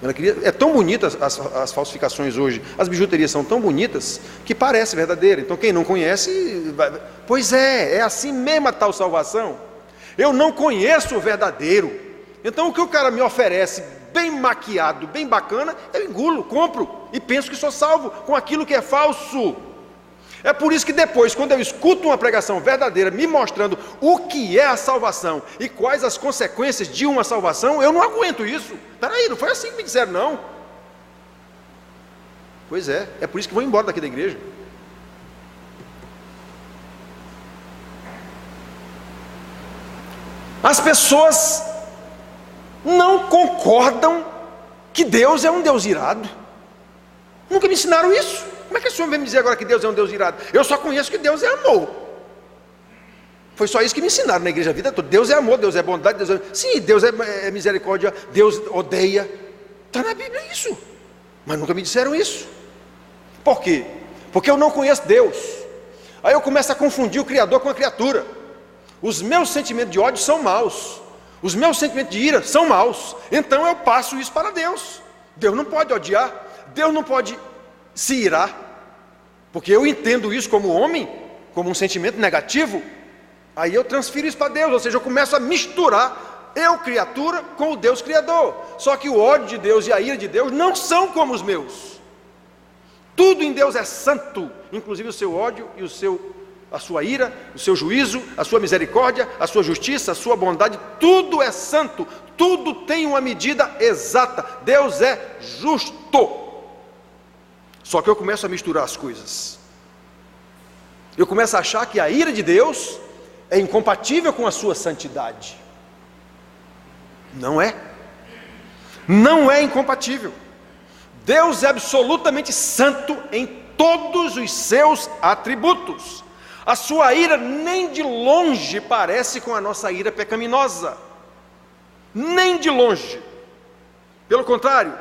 Ela queria, é tão bonita as falsificações hoje, as bijuterias são tão bonitas que parece verdadeira. Então quem não conhece, pois é assim mesmo a tal salvação. Eu não conheço o verdadeiro. Então o que o cara me oferece, bem maquiado, bem bacana, eu engulo, compro e penso que sou salvo com aquilo que é falso. É por isso que depois, quando eu escuto uma pregação verdadeira me mostrando o que é a salvação e quais as consequências de uma salvação, eu não aguento isso. Peraí, não foi assim que me disseram não. Pois é por isso que vou embora daqui da igreja. As pessoas não concordam que Deus é um Deus irado. Nunca me ensinaram isso. Como é que o senhor vem me dizer agora que Deus é um Deus irado? Eu só conheço que Deus é amor. Foi só isso que me ensinaram na igreja a vida toda. Deus é amor, Deus é bondade, Deus é... Sim, Deus é misericórdia, Deus odeia. Está na Bíblia isso. Mas nunca me disseram isso. Por quê? Porque eu não conheço Deus. Aí eu começo a confundir o Criador com a criatura. Os meus sentimentos de ódio são maus. Os meus sentimentos de ira são maus. Então eu passo isso para Deus. Deus não pode odiar. Deus não pode se irar. Porque eu entendo isso como homem, como um sentimento negativo. Aí eu transfiro isso para Deus. Ou seja, eu começo a misturar eu, criatura, com o Deus Criador. Só que o ódio de Deus e a ira de Deus não são como os meus. Tudo em Deus é santo. Inclusive o seu ódio e a sua ira, o seu juízo, a sua misericórdia, a sua justiça, a sua bondade, tudo é santo, tudo tem uma medida exata. Deus é justo. Só que eu começo a misturar as coisas. Eu começo a achar que a ira de Deus é incompatível com a sua santidade. Não é. Não é incompatível. Deus é absolutamente santo em todos os seus atributos. A sua ira nem de longe parece com a nossa ira pecaminosa. Nem de longe. Pelo contrário,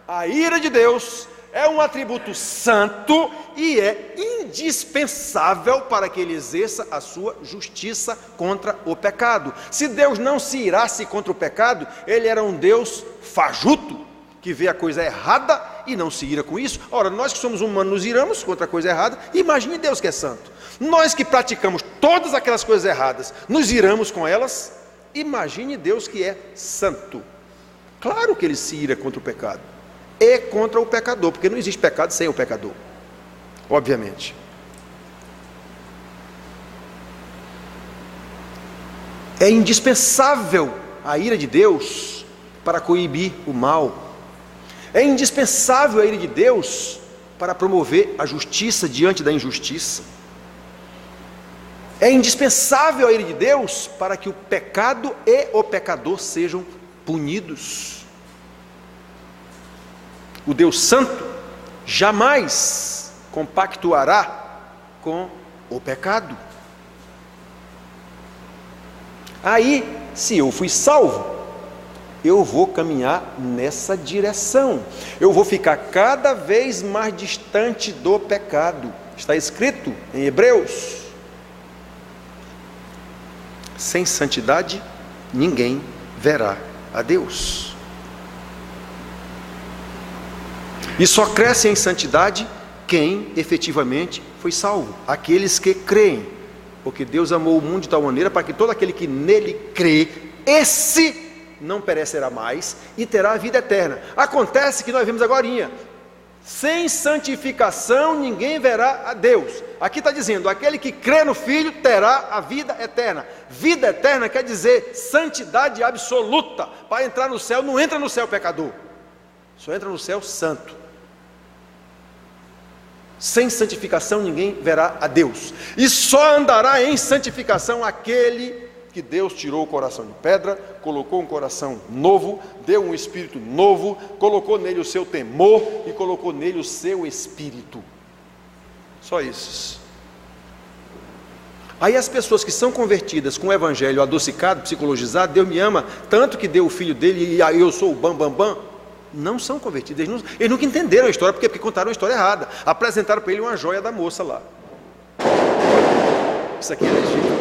a ira de Deus é um atributo santo e é indispensável para que ele exerça a sua justiça contra o pecado. Se Deus não se irasse contra o pecado, ele era um Deus fajuto, que vê a coisa errada e não se ira com isso. Ora, nós que somos humanos nos iramos contra a coisa errada, imagine Deus que é santo. Nós que praticamos todas aquelas coisas erradas, nos iramos com elas, imagine Deus que é santo. Claro que ele se ira contra o pecado e contra o pecador, porque não existe pecado sem o pecador, obviamente. É indispensável a ira de Deus para coibir o mal. É indispensável a ira de Deus para promover a justiça diante da injustiça. É indispensável a ira de Deus para que o pecado e o pecador sejam punidos. O Deus Santo jamais compactuará com o pecado. Aí, se eu fui salvo, eu vou caminhar nessa direção. Eu vou ficar cada vez mais distante do pecado. Está escrito em Hebreus: sem santidade ninguém verá a Deus. E só cresce em santidade quem efetivamente foi salvo, aqueles que creem, porque Deus amou o mundo de tal maneira para que todo aquele que nele crê, esse não perecerá mais e terá a vida eterna. Acontece que nós vimos agorinha: sem santificação ninguém verá a Deus. Aqui está dizendo: aquele que crê no Filho terá a vida eterna. Vida eterna quer dizer santidade absoluta. Para entrar no céu, não entra no céu pecador, só entra no céu santo. Sem santificação ninguém verá a Deus, e só andará em santificação aquele que Deus tirou o coração de pedra, colocou um coração novo, deu um espírito novo, colocou nele o seu temor e colocou nele o seu espírito. Só esses. Aí as pessoas que são convertidas com o evangelho adocicado, psicologizado, Deus me ama tanto que deu o filho dele e aí eu sou o bam, não são convertidos. Eles nunca entenderam a história, porque contaram a história errada. Apresentaram para ele uma joia da moça lá. Isso aqui é legítimo.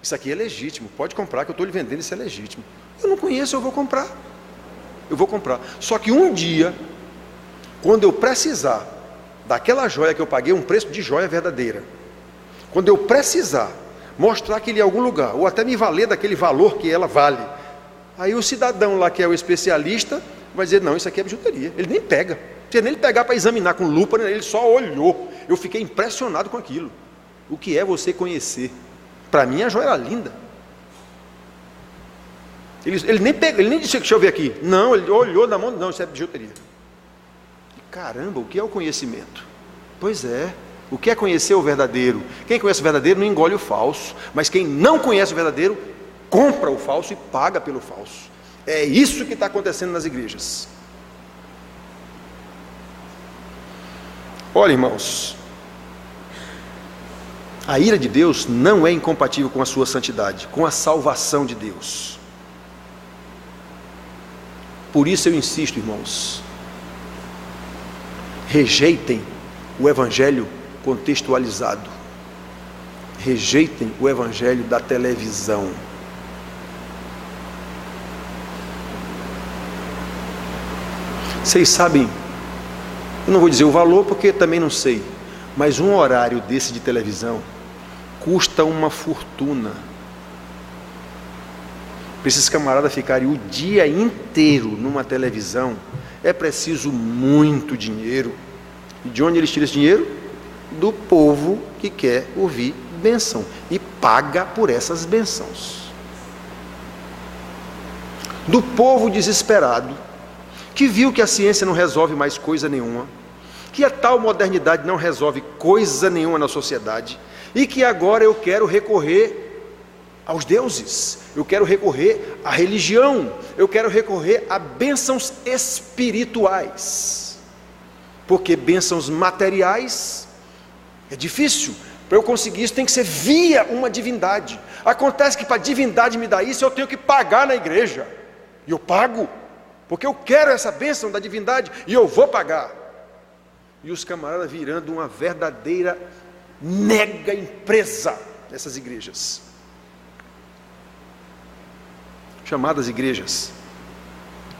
Isso aqui é legítimo, pode comprar, que eu estou lhe vendendo, isso é legítimo. Eu não conheço, eu vou comprar. Só que um dia, quando eu precisar daquela joia que eu paguei um preço de joia verdadeira, quando eu precisar mostrar aquilo em algum lugar, ou até me valer daquele valor que ela vale, aí o cidadão lá que é o especialista vai dizer: não, isso aqui é bijuteria. Ele nem pega, não precisa nem ele pegar para examinar com lupa, ele só olhou. Eu fiquei impressionado com aquilo. O que é você conhecer? Para mim a joia era linda. Ele nem pegou, ele nem disse: deixa eu ver aqui. Não, ele olhou na mão: não, isso é bijuteria. Caramba, o que é o conhecimento? Pois é, o que é conhecer o verdadeiro? Quem conhece o verdadeiro não engole o falso, mas quem não conhece o verdadeiro compra o falso e paga pelo falso. É isso que está acontecendo nas igrejas. Olha, irmãos, a ira de Deus não é incompatível com a sua santidade, com a salvação de Deus. Por isso eu insisto, irmãos, rejeitem o evangelho contextualizado, rejeitem o evangelho da televisão. Vocês sabem, eu não vou dizer o valor porque também não sei, mas um horário desse de televisão custa uma fortuna. Para esses camaradas ficarem o dia inteiro numa televisão, é preciso muito dinheiro. E de onde eles tiram esse dinheiro? Do povo que quer ouvir bênção e paga por essas bênçãos. Do povo desesperado, que viu que a ciência não resolve mais coisa nenhuma, que a tal modernidade não resolve coisa nenhuma na sociedade, e que agora eu quero recorrer aos deuses, eu quero recorrer à religião, eu quero recorrer a bênçãos espirituais, porque bênçãos materiais é difícil. Para eu conseguir isso tem que ser via uma divindade. Acontece que para a divindade me dar isso eu tenho que pagar na igreja, e eu pago, porque eu quero essa bênção da divindade e eu vou pagar. E os camaradas virando uma verdadeira mega empresa nessas igrejas, chamadas igrejas,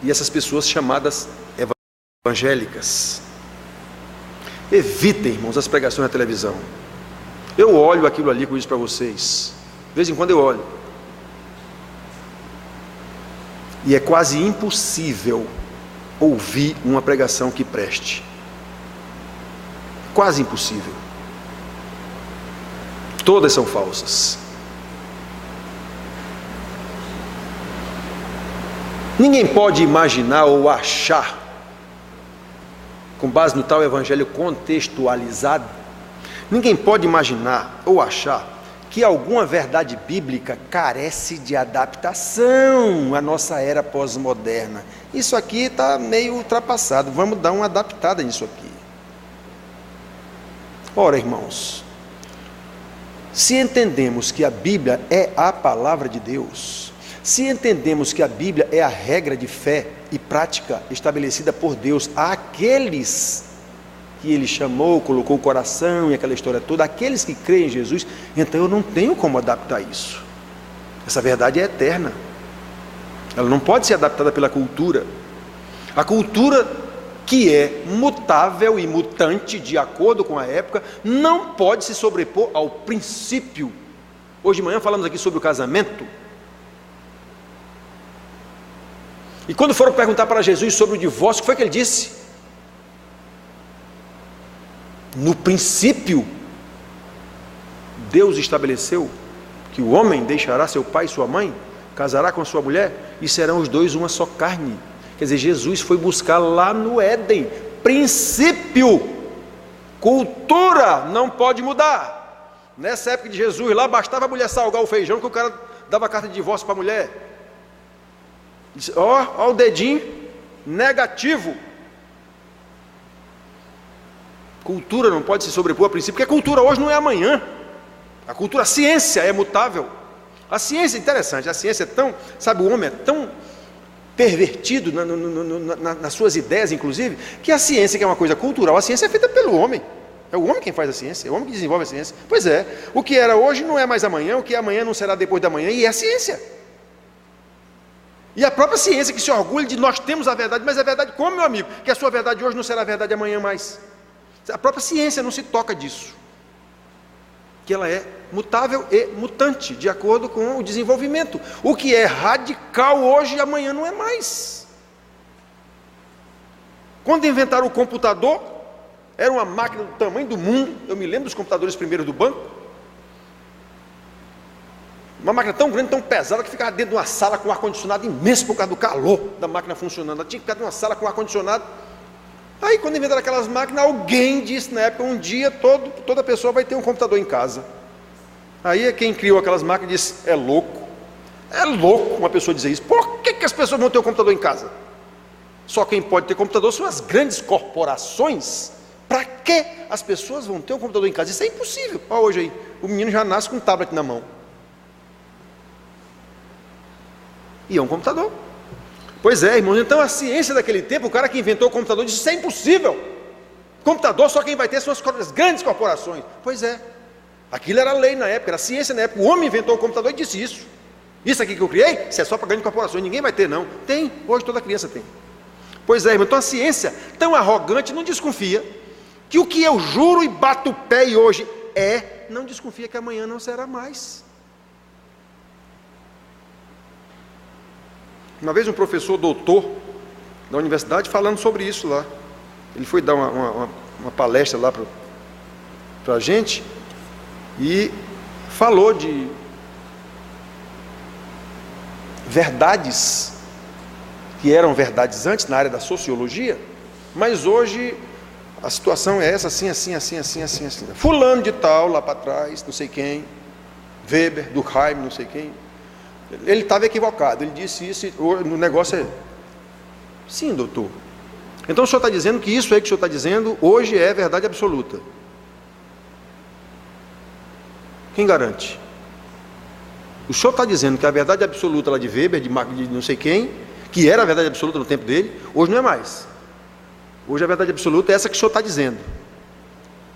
e essas pessoas chamadas evangélicas. Evitem, irmãos, as pregações na televisão. Eu olho aquilo ali que eu disse para vocês, de vez em quando eu olho, e é quase impossível ouvir uma pregação que preste. Quase impossível. Todas são falsas. Ninguém pode imaginar ou achar, com base no tal evangelho contextualizado, ninguém pode imaginar ou achar que alguma verdade bíblica carece de adaptação à nossa era pós-moderna. Isso aqui está meio ultrapassado, vamos dar uma adaptada nisso aqui. Ora, irmãos, se entendemos que a Bíblia é a palavra de Deus, se entendemos que a Bíblia é a regra de fé e prática estabelecida por Deus àqueles que Ele chamou, colocou o coração e aquela história toda, aqueles que creem em Jesus, então eu não tenho como adaptar isso. Essa verdade é eterna, ela não pode ser adaptada pela cultura. A cultura, que é mutável e mutante de acordo com a época, não pode se sobrepor ao princípio. Hoje de manhã falamos aqui sobre o casamento, e quando foram perguntar para Jesus sobre o divórcio, o que foi que ele disse? No princípio, Deus estabeleceu que o homem deixará seu pai e sua mãe, casará com a sua mulher, e serão os dois uma só carne. Quer dizer, Jesus foi buscar lá no Éden, princípio. Cultura não pode mudar. Nessa época de Jesus, lá bastava a mulher salgar o feijão, que o cara dava carta de divórcio para a mulher. Ó o dedinho negativo. Cultura não pode se sobrepor a princípio, porque a cultura hoje não é amanhã. A cultura, a ciência é mutável. A ciência é interessante, a ciência é tão, sabe, o homem é tão pervertido nas suas ideias, inclusive, que a ciência, que é uma coisa cultural, a ciência é feita pelo homem. É o homem quem faz a ciência, é o homem que desenvolve a ciência. Pois é, o que era hoje não é mais amanhã, o que é amanhã não será depois da manhã, e é a ciência. E a própria ciência que se orgulha de nós temos a verdade, mas a verdade como, meu amigo? Que a sua verdade hoje não será verdade amanhã mais. A própria ciência não se toca disso, que ela é mutável e mutante, de acordo com o desenvolvimento. O que é radical hoje, amanhã não é mais. Quando inventaram o computador, era uma máquina do tamanho do mundo. Eu me lembro dos computadores primeiros do banco. Uma máquina tão grande, tão pesada, que ficava dentro de uma sala com ar-condicionado imenso por causa do calor da máquina funcionando. Ela tinha que ficar dentro de uma sala com ar-condicionado. Aí, quando inventaram aquelas máquinas, alguém disse na época, um dia toda pessoa vai ter um computador em casa. Aí quem criou aquelas máquinas disse, é louco uma pessoa dizer isso. Por que as pessoas vão ter um computador em casa? Só quem pode ter computador são as grandes corporações. Para que as pessoas vão ter um computador em casa? Isso é impossível. Olha hoje aí, o menino já nasce com um tablet na mão. E é um computador. Pois é, irmãos, então a ciência daquele tempo, o cara que inventou o computador disse, isso é impossível. Computador só quem vai ter são as grandes corporações. Pois é, aquilo era lei na época, era ciência na época. O homem inventou o computador e disse isso. Isso aqui que eu criei, isso é só para grandes corporações, ninguém vai ter não. Tem, hoje toda criança tem. Pois é, irmão, então a ciência, tão arrogante, não desconfia que o que eu juro e bato o pé e hoje não desconfia que amanhã não será mais. Uma vez um professor doutor da universidade falando sobre isso lá, ele foi dar uma palestra lá para a gente e falou de verdades que eram verdades antes na área da sociologia, mas hoje a situação é essa, assim. Fulano de tal lá para trás, não sei quem, Weber, Durkheim, não sei quem, ele estava equivocado, ele disse isso, o negócio é, sim, doutor. Então o senhor está dizendo que isso aí que o senhor está dizendo hoje é verdade absoluta. Quem garante? O senhor está dizendo que a verdade absoluta lá de Weber, de não sei quem, que era a verdade absoluta no tempo dele, hoje não é mais. Hoje a verdade absoluta é essa que o senhor está dizendo.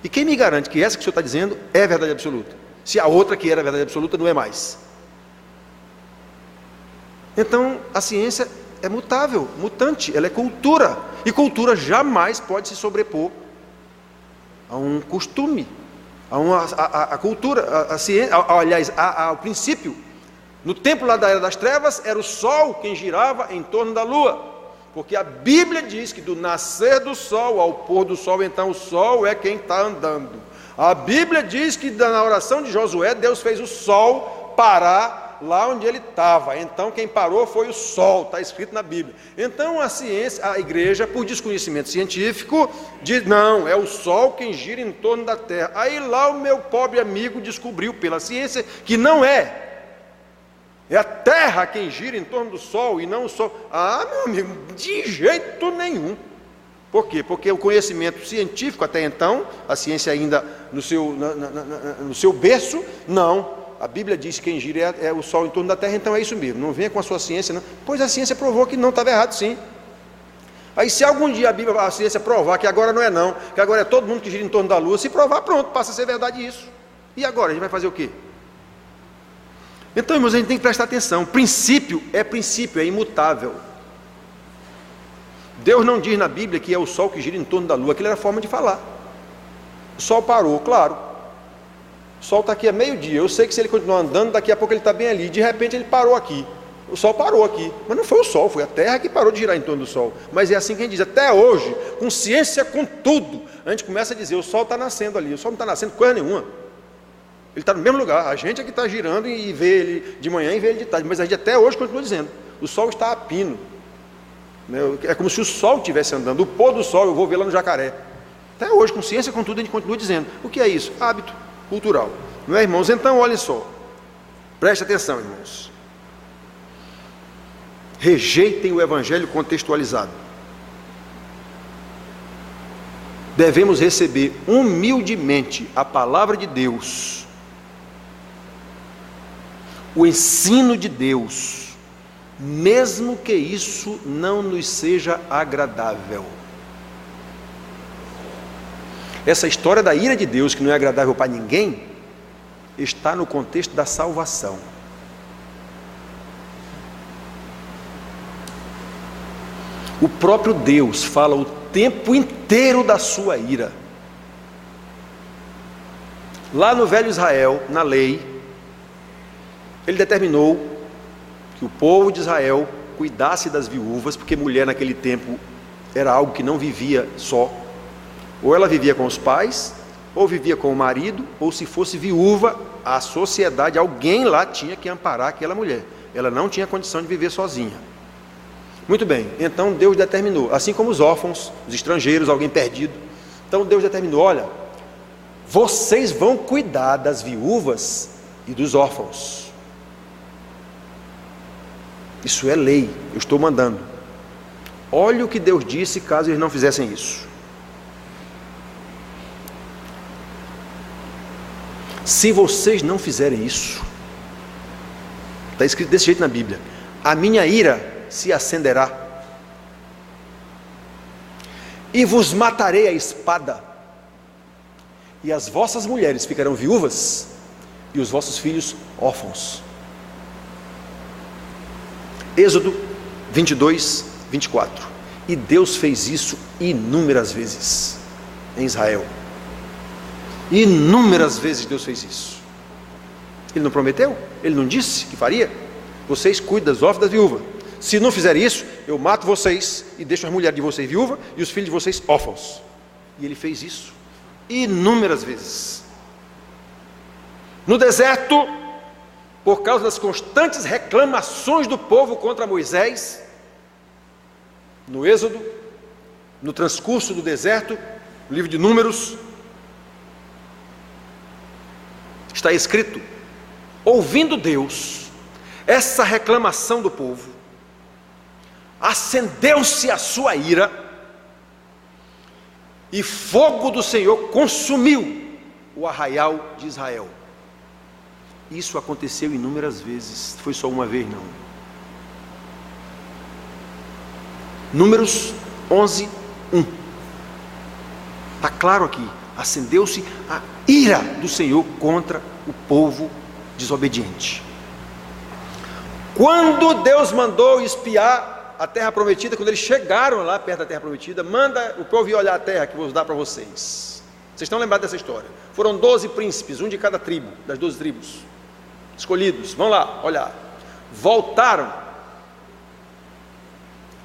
E quem me garante que essa que o senhor está dizendo é a verdade absoluta? Se a outra que era a verdade absoluta não é mais. Então a ciência é mutável, mutante, ela é cultura. E cultura jamais pode se sobrepor a um costume, a cultura, a ciência, aliás, ao princípio. No tempo lá da Era das Trevas, era o sol quem girava em torno da lua, porque a Bíblia diz que do nascer do sol ao pôr do sol, então o sol é quem está andando. A Bíblia diz que na oração de Josué, Deus fez o sol parar lá onde ele estava. Então quem parou foi o sol, está escrito na Bíblia. Então a ciência, a igreja, por desconhecimento científico, diz, não, é o sol quem gira em torno da terra. Aí lá o meu pobre amigo descobriu pela ciência que não é. É a terra quem gira em torno do sol e não o sol. Ah, meu amigo, de jeito nenhum. Por quê? Porque o conhecimento científico até então, a ciência ainda no seu berço, não. A Bíblia diz que quem gira é o sol em torno da terra, então é isso mesmo. Não venha com a sua ciência, não. Pois a ciência provou que não estava errado, sim. Aí se algum dia a ciência provar que agora não é não, que agora é todo mundo que gira em torno da lua, se provar, pronto, passa a ser verdade isso. E agora, a gente vai fazer o quê? Então, irmãos, a gente tem que prestar atenção. Princípio, é imutável. Deus não diz na Bíblia que é o sol que gira em torno da lua, aquilo era a forma de falar. O sol parou, claro. O sol está aqui a meio-dia, eu sei que se ele continuar andando, daqui a pouco ele está bem ali, de repente ele parou aqui. O sol parou aqui, mas não foi o sol, foi a terra que parou de girar em torno do sol. Mas é assim que a gente diz, até hoje, com ciência, com tudo, a gente começa a dizer, o sol está nascendo ali, o sol não está nascendo coisa nenhuma. Ele está no mesmo lugar, a gente é que está girando e vê ele de manhã e vê ele de tarde, mas a gente até hoje continua dizendo, o sol está a pino. É como se o sol estivesse andando, o pôr do sol eu vou ver lá no Jacaré. Até hoje, com ciência, com tudo, a gente continua dizendo. O que é isso? Hábito cultural. Não é, irmãos? Então, olhem só. Preste atenção, irmãos. Rejeitem o evangelho contextualizado. Devemos receber humildemente a palavra de Deus, o ensino de Deus, mesmo que isso não nos seja agradável. Essa história da ira de Deus, que não é agradável para ninguém, está no contexto da salvação. O próprio Deus fala o tempo inteiro da sua ira. Lá no velho Israel, na lei, ele determinou que o povo de Israel cuidasse das viúvas, porque mulher naquele tempo era algo que não vivia só. Ou ela vivia com os pais, ou vivia com o marido, ou se fosse viúva, a sociedade, alguém lá tinha que amparar aquela mulher. Ela não tinha condição de viver sozinha. Muito bem, então Deus determinou, assim como os órfãos, os estrangeiros, alguém perdido. Então Deus determinou, olha, vocês vão cuidar das viúvas e dos órfãos. Isso é lei, eu estou mandando. Olha o que Deus disse caso eles não fizessem isso. Se vocês não fizerem isso, está escrito desse jeito na Bíblia, a minha ira se acenderá, e vos matarei a espada, e as vossas mulheres ficarão viúvas, e os vossos filhos órfãos. Êxodo 22, 24. E Deus fez isso inúmeras vezes em Israel. Inúmeras vezes Deus fez isso. Ele não prometeu? Ele não disse que faria? Vocês cuidam das órfãs e das viúvas. Se não fizerem isso, eu mato vocês e deixo as mulheres de vocês viúvas e os filhos de vocês órfãos. E ele fez isso inúmeras vezes. No deserto, por causa das constantes reclamações do povo contra Moisés, no Êxodo, no transcurso do deserto, no livro de Números, está escrito, ouvindo Deus essa reclamação do povo, acendeu-se a sua ira, e fogo do Senhor consumiu o arraial de Israel. Isso aconteceu inúmeras vezes, foi só uma vez não. Números 11, 1. Está claro aqui, acendeu-se a ira do Senhor contra o povo desobediente. Quando Deus mandou espiar a terra prometida, quando eles chegaram lá perto da terra prometida, manda o povo ir olhar a terra que vou dar para vocês. Vocês estão lembrados dessa história? Foram 12 príncipes, um de cada tribo, das 12 tribos, escolhidos, vão lá olhar. Voltaram,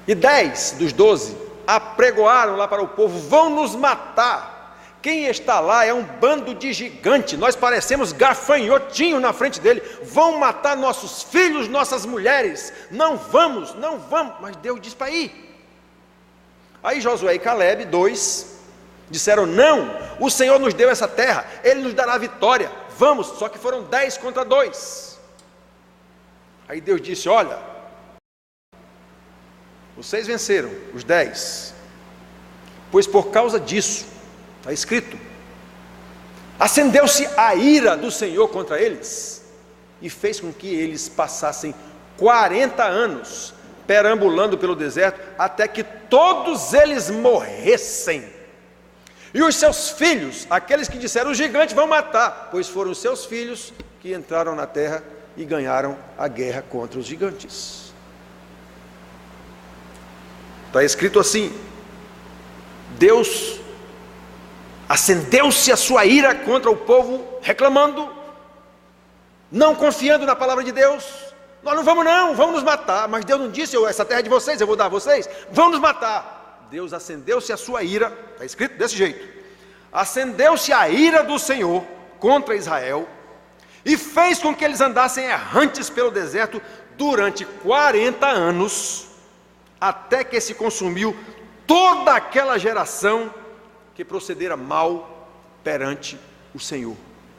e 10 dos 12 apregoaram lá para o povo, vão nos matar, Quem está lá é um bando de gigante, nós parecemos gafanhotinho na frente dele, vão matar nossos filhos, nossas mulheres, não vamos, mas Deus diz para ir. Aí Josué e Caleb, 2, disseram: não, o Senhor nos deu essa terra, Ele nos dará a vitória, vamos. Só que foram 10 contra 2. Aí Deus disse: olha, vocês venceram, os 10, pois por causa disso, está escrito, acendeu-se a ira do Senhor contra eles, e fez com que eles passassem 40 anos, perambulando pelo deserto, até que todos eles morressem. E os seus filhos, aqueles que disseram: os gigantes vão matar, pois foram os seus filhos que entraram na terra e ganharam a guerra contra os gigantes. Está escrito assim: Deus acendeu-se a sua ira contra o povo, reclamando, não confiando na palavra de Deus. Nós não vamos vão nos matar. Mas Deus não disse: essa terra é de vocês, eu vou dar a vocês, vão nos matar. Deus acendeu-se a sua ira, está escrito desse jeito: acendeu-se a ira do Senhor contra Israel, e fez com que eles andassem errantes pelo deserto durante 40 anos, até que se consumiu toda aquela geração que procedera mal perante o Senhor.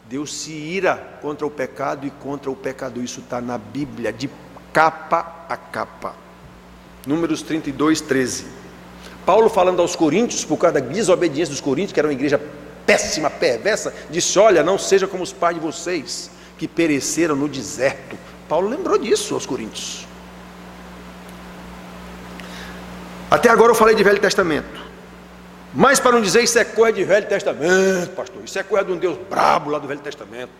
Deus se ira contra o pecado e contra o pecador. Isso está na Bíblia, de capa a capa. Números 32, 13. Paulo, falando aos coríntios, por causa da desobediência dos coríntios, que era uma igreja péssima, perversa, disse: olha, não seja como os pais de vocês, que pereceram no deserto. Paulo lembrou disso aos coríntios. Até agora eu falei de Velho Testamento, mas para não dizer isso é coisa de Velho Testamento, pastor, isso é coisa de um Deus brabo lá do Velho Testamento.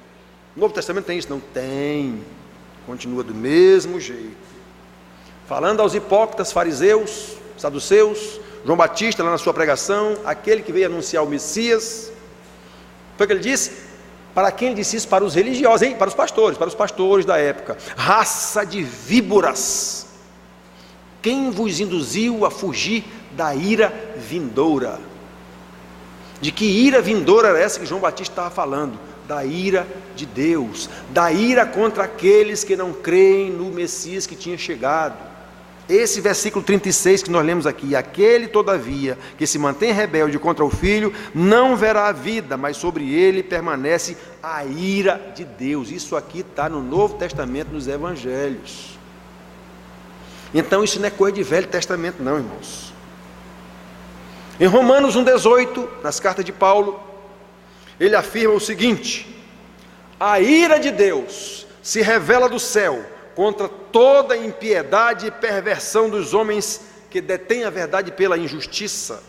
No Novo Testamento tem isso? Não tem. Continua do mesmo jeito. Falando aos hipócritas, fariseus, saduceus, João Batista lá na sua pregação, aquele que veio anunciar o Messias, foi o que ele disse? Para quem ele disse isso? Para os religiosos, hein? Para os pastores da época: raça de víboras, quem vos induziu a fugir da ira vindoura? De que ira vindoura era essa que João Batista estava falando? Da ira de Deus, da ira contra aqueles que não creem no Messias que tinha chegado. Esse versículo 36 que nós lemos aqui: aquele todavia que se mantém rebelde contra o Filho, não verá a vida, mas sobre ele permanece a ira de Deus. Isso aqui está no Novo Testamento, nos Evangelhos. Então isso não é coisa de Velho Testamento não, irmãos. Em Romanos 1,18, nas cartas de Paulo, ele afirma o seguinte: a ira de Deus se revela do céu contra toda impiedade e perversão dos homens que detêm a verdade pela injustiça.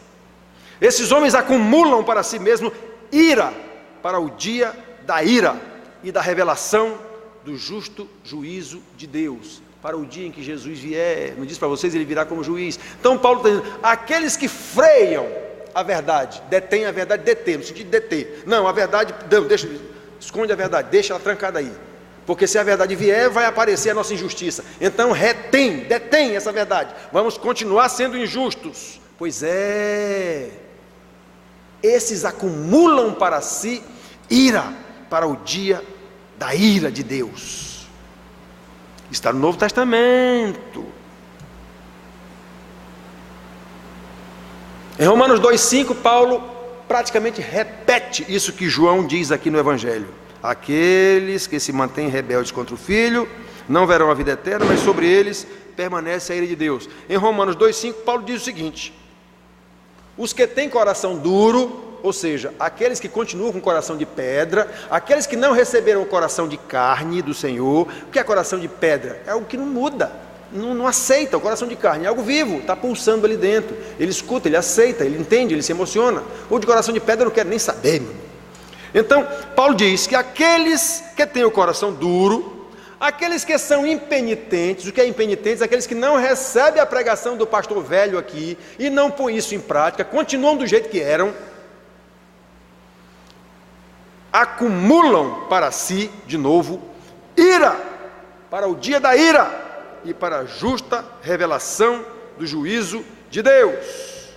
Esses homens acumulam para si mesmos ira para o dia da ira e da revelação do justo juízo de Deus, para o dia em que Jesus vier. Não diz para vocês, ele virá como juiz. Então Paulo está dizendo: aqueles que freiam a verdade, detêm a verdade, deter, no sentido de deter. Não, a verdade, não, deixa, esconde a verdade, deixa ela trancada aí. Porque se a verdade vier, vai aparecer a nossa injustiça. Então detém essa verdade. Vamos continuar sendo injustos. Pois é, esses acumulam para si ira para o dia da ira de Deus. Está no Novo Testamento. Em Romanos 2,5, Paulo praticamente repete isso que João diz aqui no Evangelho: aqueles que se mantêm rebeldes contra o Filho não verão a vida eterna, mas sobre eles permanece a ira de Deus. Em Romanos 2,5, Paulo diz o seguinte: os que têm coração duro, ou seja, aqueles que continuam com coração de pedra, aqueles que não receberam o coração de carne do Senhor. O que é coração de pedra? É algo que não muda, não aceita. O coração de carne é algo vivo, está pulsando ali dentro, ele escuta, ele aceita, ele entende, ele se emociona. O de coração de pedra eu não quero nem saber, meu. Então Paulo diz que aqueles que têm o coração duro, aqueles que são impenitentes. O que é impenitentes? Aqueles que não recebem a pregação do pastor velho aqui e não põem isso em prática, continuam do jeito que eram, acumulam para si, de novo, ira para o dia da ira e para a justa revelação do juízo de Deus.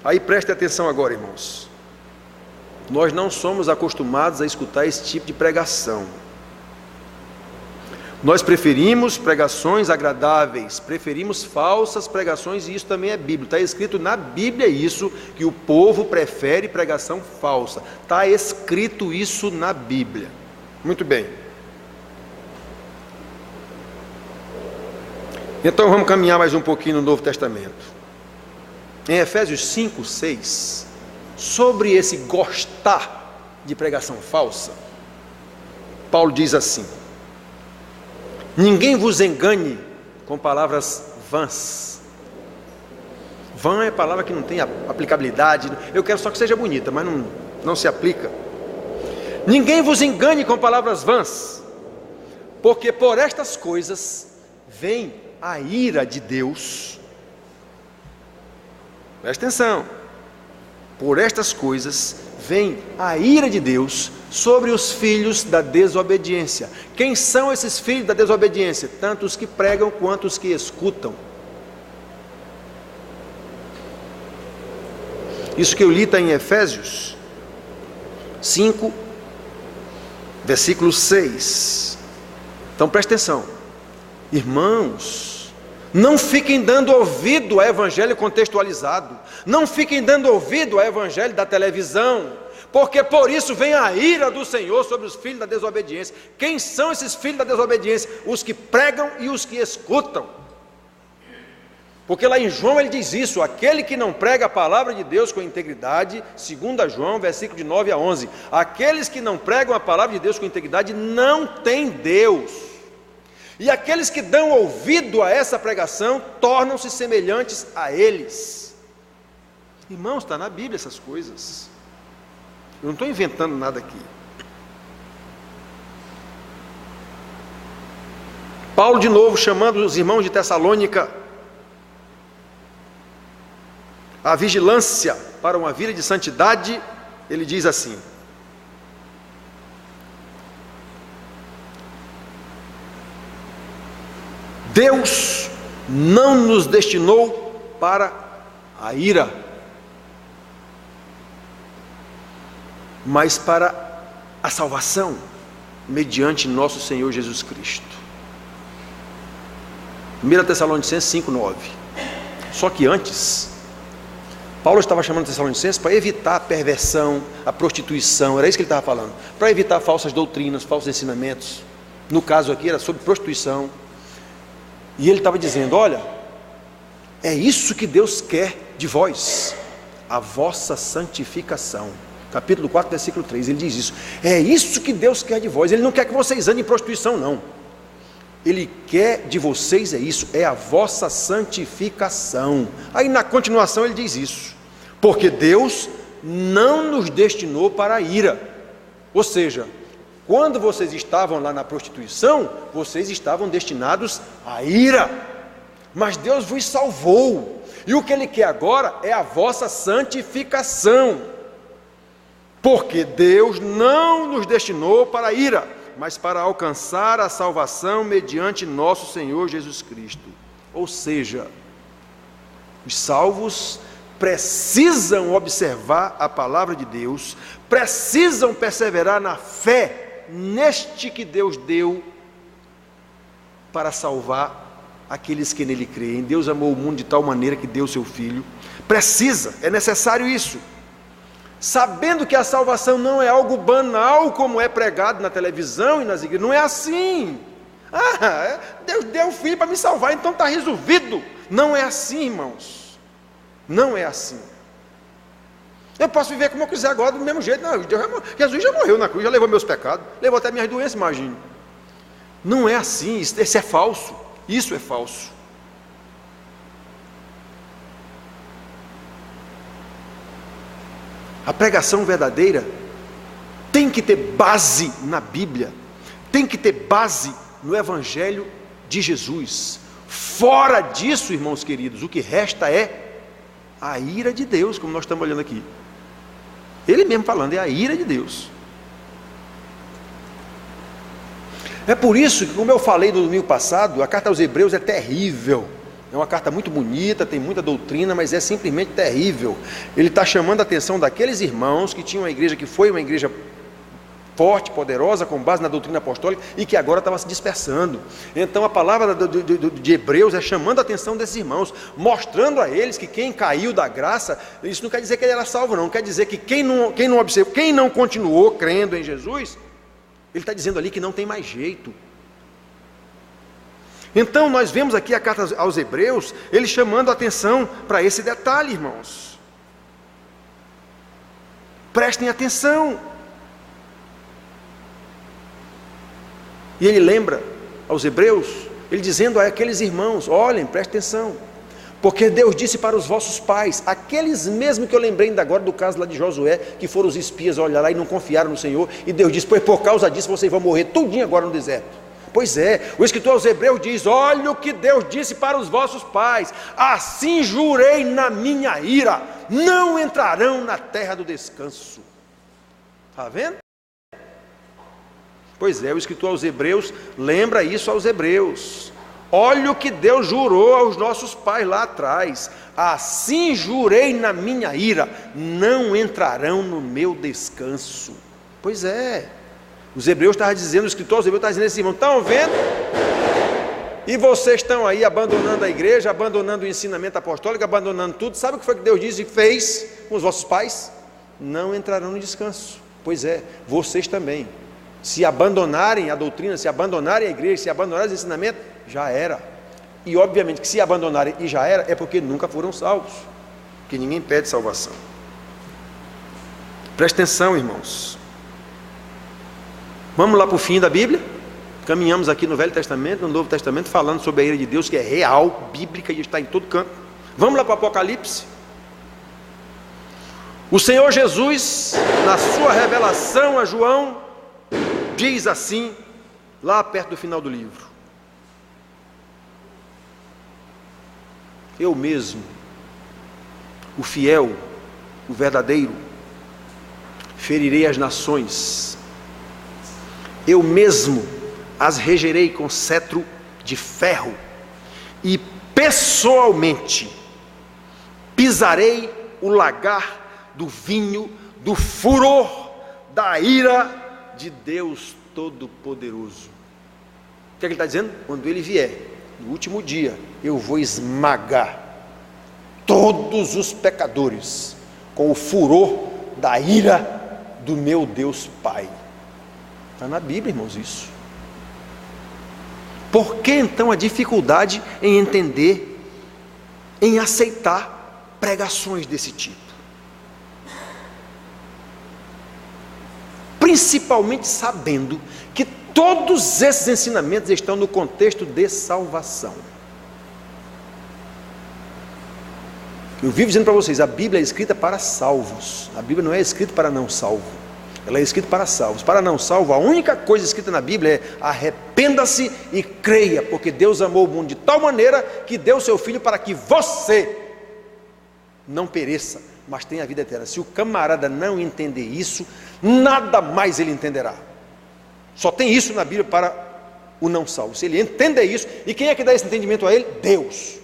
Aí preste atenção agora, irmãos. Nós não somos acostumados a escutar esse tipo de pregação. Nós preferimos pregações agradáveis, preferimos falsas pregações, e isso também é bíblico. Está escrito na Bíblia isso, que o povo prefere pregação falsa. Está escrito isso na Bíblia. Muito bem. Então vamos caminhar mais um pouquinho no Novo Testamento. Em Efésios 5, 6, sobre esse gostar de pregação falsa, Paulo diz assim: ninguém vos engane com palavras vãs. Vã é palavra que não tem aplicabilidade. Eu quero só que seja bonita, mas não se aplica. Ninguém vos engane com palavras vãs, porque por estas coisas vem a ira de Deus. Presta atenção. Por estas coisas vem a ira de Deus sobre os filhos da desobediência. Quem são esses filhos da desobediência? Tanto os que pregam quanto os que escutam. Isso que eu li está em Efésios 5, versículo 6. Então preste atenção. Irmãos, não fiquem dando ouvido ao evangelho contextualizado. Não fiquem dando ouvido ao evangelho da televisão, porque por isso vem a ira do Senhor sobre os filhos da desobediência. Quem são esses filhos da desobediência? Os que pregam e os que escutam. Porque lá em João ele diz isso: aquele que não prega a palavra de Deus com integridade, 2 João, versículo de 9 a 11, aqueles que não pregam a palavra de Deus com integridade não têm Deus. E aqueles que dão ouvido a essa pregação tornam-se semelhantes a eles. Irmãos, está na Bíblia essas coisas. Eu não estou inventando nada aqui. Paulo de novo chamando os irmãos de Tessalônica à vigilância para uma vida de santidade. Ele diz assim: Deus não nos destinou para a ira, mas para a salvação, mediante nosso Senhor Jesus Cristo. 1 Tessalonicenses 5, 9. Só que antes, Paulo estava chamando os Tessalonicenses para evitar a perversão, a prostituição, era isso que ele estava falando, para evitar falsas doutrinas, falsos ensinamentos. No caso aqui era sobre prostituição. E ele estava dizendo: olha, é isso que Deus quer de vós, a vossa santificação. Capítulo 4, versículo 3, ele diz isso. É isso que Deus quer de vós. Ele não quer que vocês andem em prostituição, não. Ele quer de vocês é isso, é a vossa santificação. Aí na continuação ele diz isso: porque Deus não nos destinou para a ira. Ou seja, quando vocês estavam lá na prostituição, vocês estavam destinados à ira, mas Deus vos salvou, e o que Ele quer agora é a vossa santificação, porque Deus não nos destinou para a ira, mas para alcançar a salvação mediante nosso Senhor Jesus Cristo. Ou seja, os salvos precisam observar a palavra de Deus, precisam perseverar na fé neste que Deus deu para salvar aqueles que nele creem. Deus amou o mundo de tal maneira que deu o seu Filho. É necessário isso. Sabendo que a salvação não é algo banal como é pregado na televisão e nas igrejas. Não é assim. Deus deu o Filho para me salvar, então está resolvido. Não é assim, irmãos. Não é assim. Eu posso viver como eu quiser agora, do mesmo jeito. Não, Jesus já morreu na cruz, já levou meus pecados, levou até minhas doenças, imagine. Não é assim, isso é falso. Isso é falso. A pregação verdadeira tem que ter base na Bíblia, tem que ter base no Evangelho de Jesus. Fora disso, irmãos queridos, o que resta é a ira de Deus, como nós estamos olhando aqui. Ele mesmo falando, é a ira de Deus. É por isso que, como eu falei no domingo passado, a carta aos Hebreus é terrível, É uma carta muito bonita, tem muita doutrina, mas é simplesmente terrível. Ele está chamando a atenção daqueles irmãos que tinham uma igreja que foi uma igreja forte, poderosa, com base na doutrina apostólica, e que agora estava se dispersando. Então a palavra de Hebreus é chamando a atenção desses irmãos, mostrando a eles que quem caiu da graça, isso não quer dizer que ele era salvo, não, quer dizer que quem não continuou crendo em Jesus, ele está dizendo ali que não tem mais jeito. Então nós vemos aqui a carta aos Hebreus, ele chamando a atenção para esse detalhe, irmãos. Prestem atenção. E ele lembra aos Hebreus, ele dizendo a aqueles irmãos: olhem, prestem atenção, porque Deus disse para os vossos pais, aqueles mesmo que eu lembrei ainda agora do caso lá de Josué, que foram os espias olhar lá e não confiaram no Senhor, e Deus disse: pois por causa disso vocês vão morrer tudinho agora no deserto. Pois é, o escritor aos Hebreus diz: olha o que Deus disse para os vossos pais, assim jurei na minha ira, não entrarão na terra do descanso. Está vendo? Pois é, o escritor aos Hebreus lembra isso aos Hebreus. Olha o que Deus jurou aos nossos pais lá atrás, assim jurei na minha ira, não entrarão no meu descanso. Pois é, os Hebreus estavam dizendo, o escritor aos Hebreus estava dizendo assim: irmão, estão vendo? E vocês estão aí abandonando a igreja, abandonando o ensinamento apostólico, abandonando tudo. Sabe o que foi que Deus disse e fez com os vossos pais? Não entrarão no descanso. Pois é, vocês também. Se abandonarem a doutrina, se abandonarem a igreja, se abandonarem os ensinamentos, já era. E obviamente que se abandonarem e já era, é porque nunca foram salvos, porque ninguém pede salvação. Preste atenção, irmãos. Vamos lá para o fim da Bíblia. Caminhamos aqui no Velho Testamento, no Novo Testamento, falando sobre a ira de Deus, que é real, bíblica e está em todo canto. Vamos lá para o Apocalipse. O Senhor Jesus, na sua revelação a João, diz assim, lá perto do final do livro: eu mesmo, o fiel, o verdadeiro, ferirei as nações, eu mesmo as regerei com cetro de ferro, e pessoalmente pisarei o lagar do vinho do furor da ira de Deus Todo-Poderoso. O que é que ele está dizendo? Quando ele vier, no último dia, eu vou esmagar todos os pecadores com o furor da ira do meu Deus Pai. Está na Bíblia, irmãos, isso. Por que então a dificuldade em entender, em aceitar pregações desse tipo? Principalmente sabendo que todos esses ensinamentos estão no contexto de salvação. Eu vivo dizendo para vocês, a Bíblia é escrita para salvos, a Bíblia não é escrita para não salvo, ela é escrita para salvos. Para não salvo, a única coisa escrita na Bíblia é: arrependa-se e creia, porque Deus amou o mundo de tal maneira que deu o seu Filho para que você não pereça, mas tenha a vida eterna. Se o camarada não entender isso, nada mais ele entenderá. Só tem isso na Bíblia para o não salvo. Se ele entender isso, e quem é que dá esse entendimento a ele? Deus.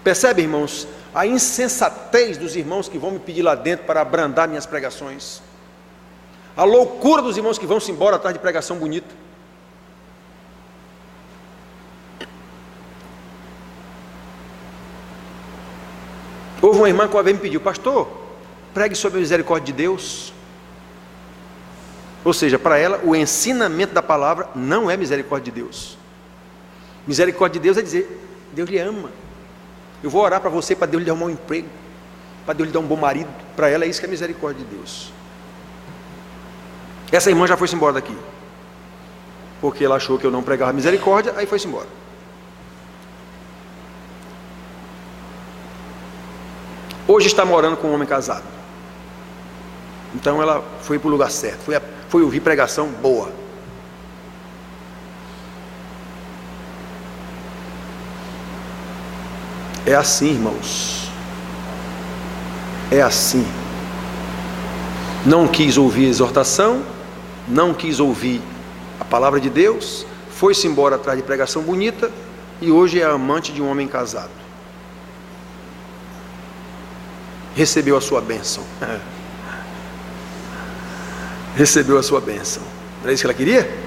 Percebe, irmãos, a insensatez dos irmãos que vão me pedir lá dentro para abrandar minhas pregações, a loucura dos irmãos que vão se embora atrás de pregação bonita. Houve uma irmã que uma vez me pediu: pastor, pregue sobre a misericórdia de Deus. Ou seja, para ela o ensinamento da palavra não é misericórdia de Deus. Misericórdia de Deus é dizer: Deus lhe ama, eu vou orar para você para Deus lhe dar um bom emprego, para Deus lhe dar um bom marido. Para ela é isso que é misericórdia de Deus. Essa irmã já foi-se embora daqui, porque ela achou que eu não pregava misericórdia, aí foi-se embora. Hoje está morando com um homem casado. Então ela foi para o lugar certo, foi ouvir pregação boa. É assim, irmãos. É assim. Não quis ouvir exortação, não quis ouvir a palavra de Deus, foi-se embora atrás de pregação bonita e hoje é amante de um homem casado. Recebeu a sua bênção. Recebeu a sua bênção. Era isso que ela queria?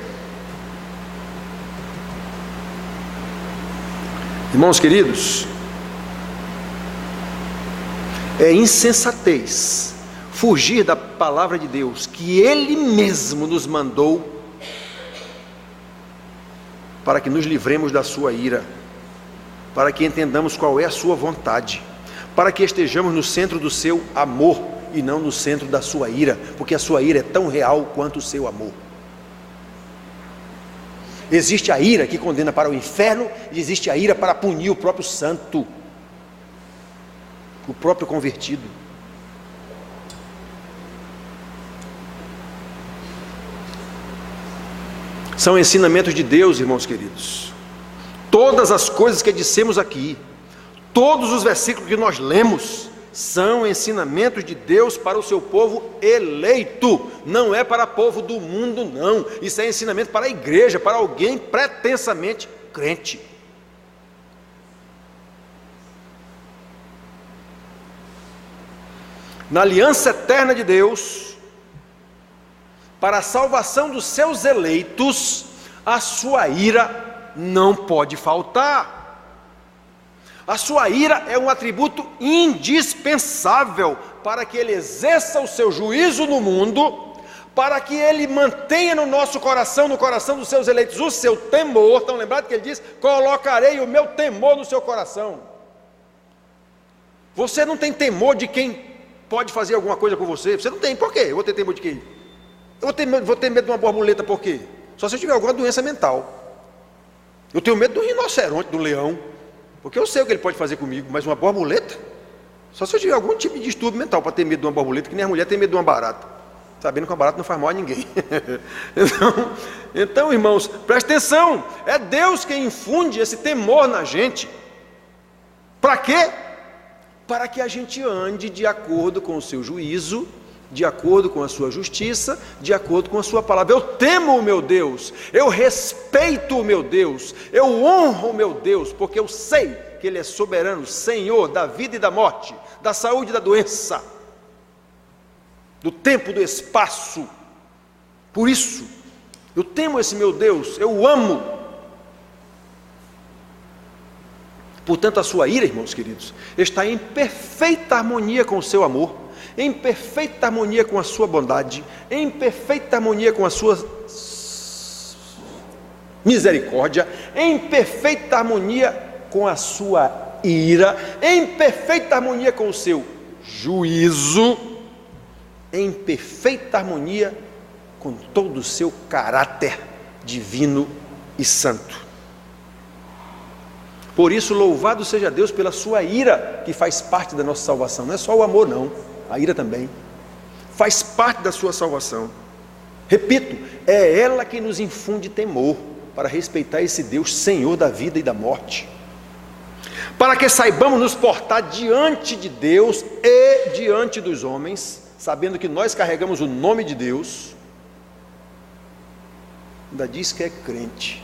Irmãos queridos, é insensatez fugir da palavra de Deus, que Ele mesmo nos mandou, para que nos livremos da sua ira, para que entendamos qual é a sua vontade, para que estejamos no centro do seu amor e não no centro da sua ira, porque a sua ira é tão real quanto o seu amor. Existe a ira que condena para o inferno e existe a ira para punir o próprio santo, o próprio convertido. São ensinamentos de Deus, irmãos queridos. Todas as coisas que dissemos aqui, todos os versículos que nós lemos, são ensinamentos de Deus para o seu povo eleito. Não é para o povo do mundo, não. Isso é ensinamento para a igreja, para alguém pretensamente crente. Na aliança eterna de Deus, para a salvação dos seus eleitos, a sua ira não pode faltar. A sua ira é um atributo indispensável para que Ele exerça o seu juízo no mundo, para que Ele mantenha no nosso coração, no coração dos seus eleitos, o seu temor. Estão lembrados que Ele diz: colocarei o meu temor no seu coração. Você não tem temor de quem pode fazer alguma coisa com você? Você não tem. Por quê? Eu vou ter temor de quem? Eu vou ter medo de uma borboleta, por quê? Só se eu tiver alguma doença mental. Eu tenho medo do rinoceronte, do leão, porque eu sei o que ele pode fazer comigo, mas uma borboleta? Só se eu tiver algum tipo de distúrbio mental para ter medo de uma borboleta, que nem a mulher tem medo de uma barata, sabendo que uma barata não faz mal a ninguém. Então, irmãos, preste atenção, é Deus quem infunde esse temor na gente. Para quê? Para que a gente ande de acordo com o seu juízo, de acordo com a sua justiça, de acordo com a sua palavra. Eu temo o meu Deus, eu respeito o meu Deus, eu honro o meu Deus, porque eu sei que Ele é soberano, Senhor da vida e da morte, da saúde e da doença, do tempo e do espaço. Por isso, eu temo esse meu Deus, eu o amo. Portanto, a sua ira, irmãos queridos, está em perfeita harmonia com o seu amor, em perfeita harmonia com a sua bondade, em perfeita harmonia com a sua misericórdia, em perfeita harmonia com a sua ira, em perfeita harmonia com o seu juízo, em perfeita harmonia com todo o seu caráter divino e santo. Por isso, louvado seja Deus pela sua ira, que faz parte da nossa salvação. Não é só o amor, não. A ira também faz parte da sua salvação. Repito, é ela que nos infunde temor para respeitar esse Deus, Senhor da vida e da morte, para que saibamos nos portar diante de Deus e diante dos homens, sabendo que nós carregamos o nome de Deus. Ainda diz que é crente.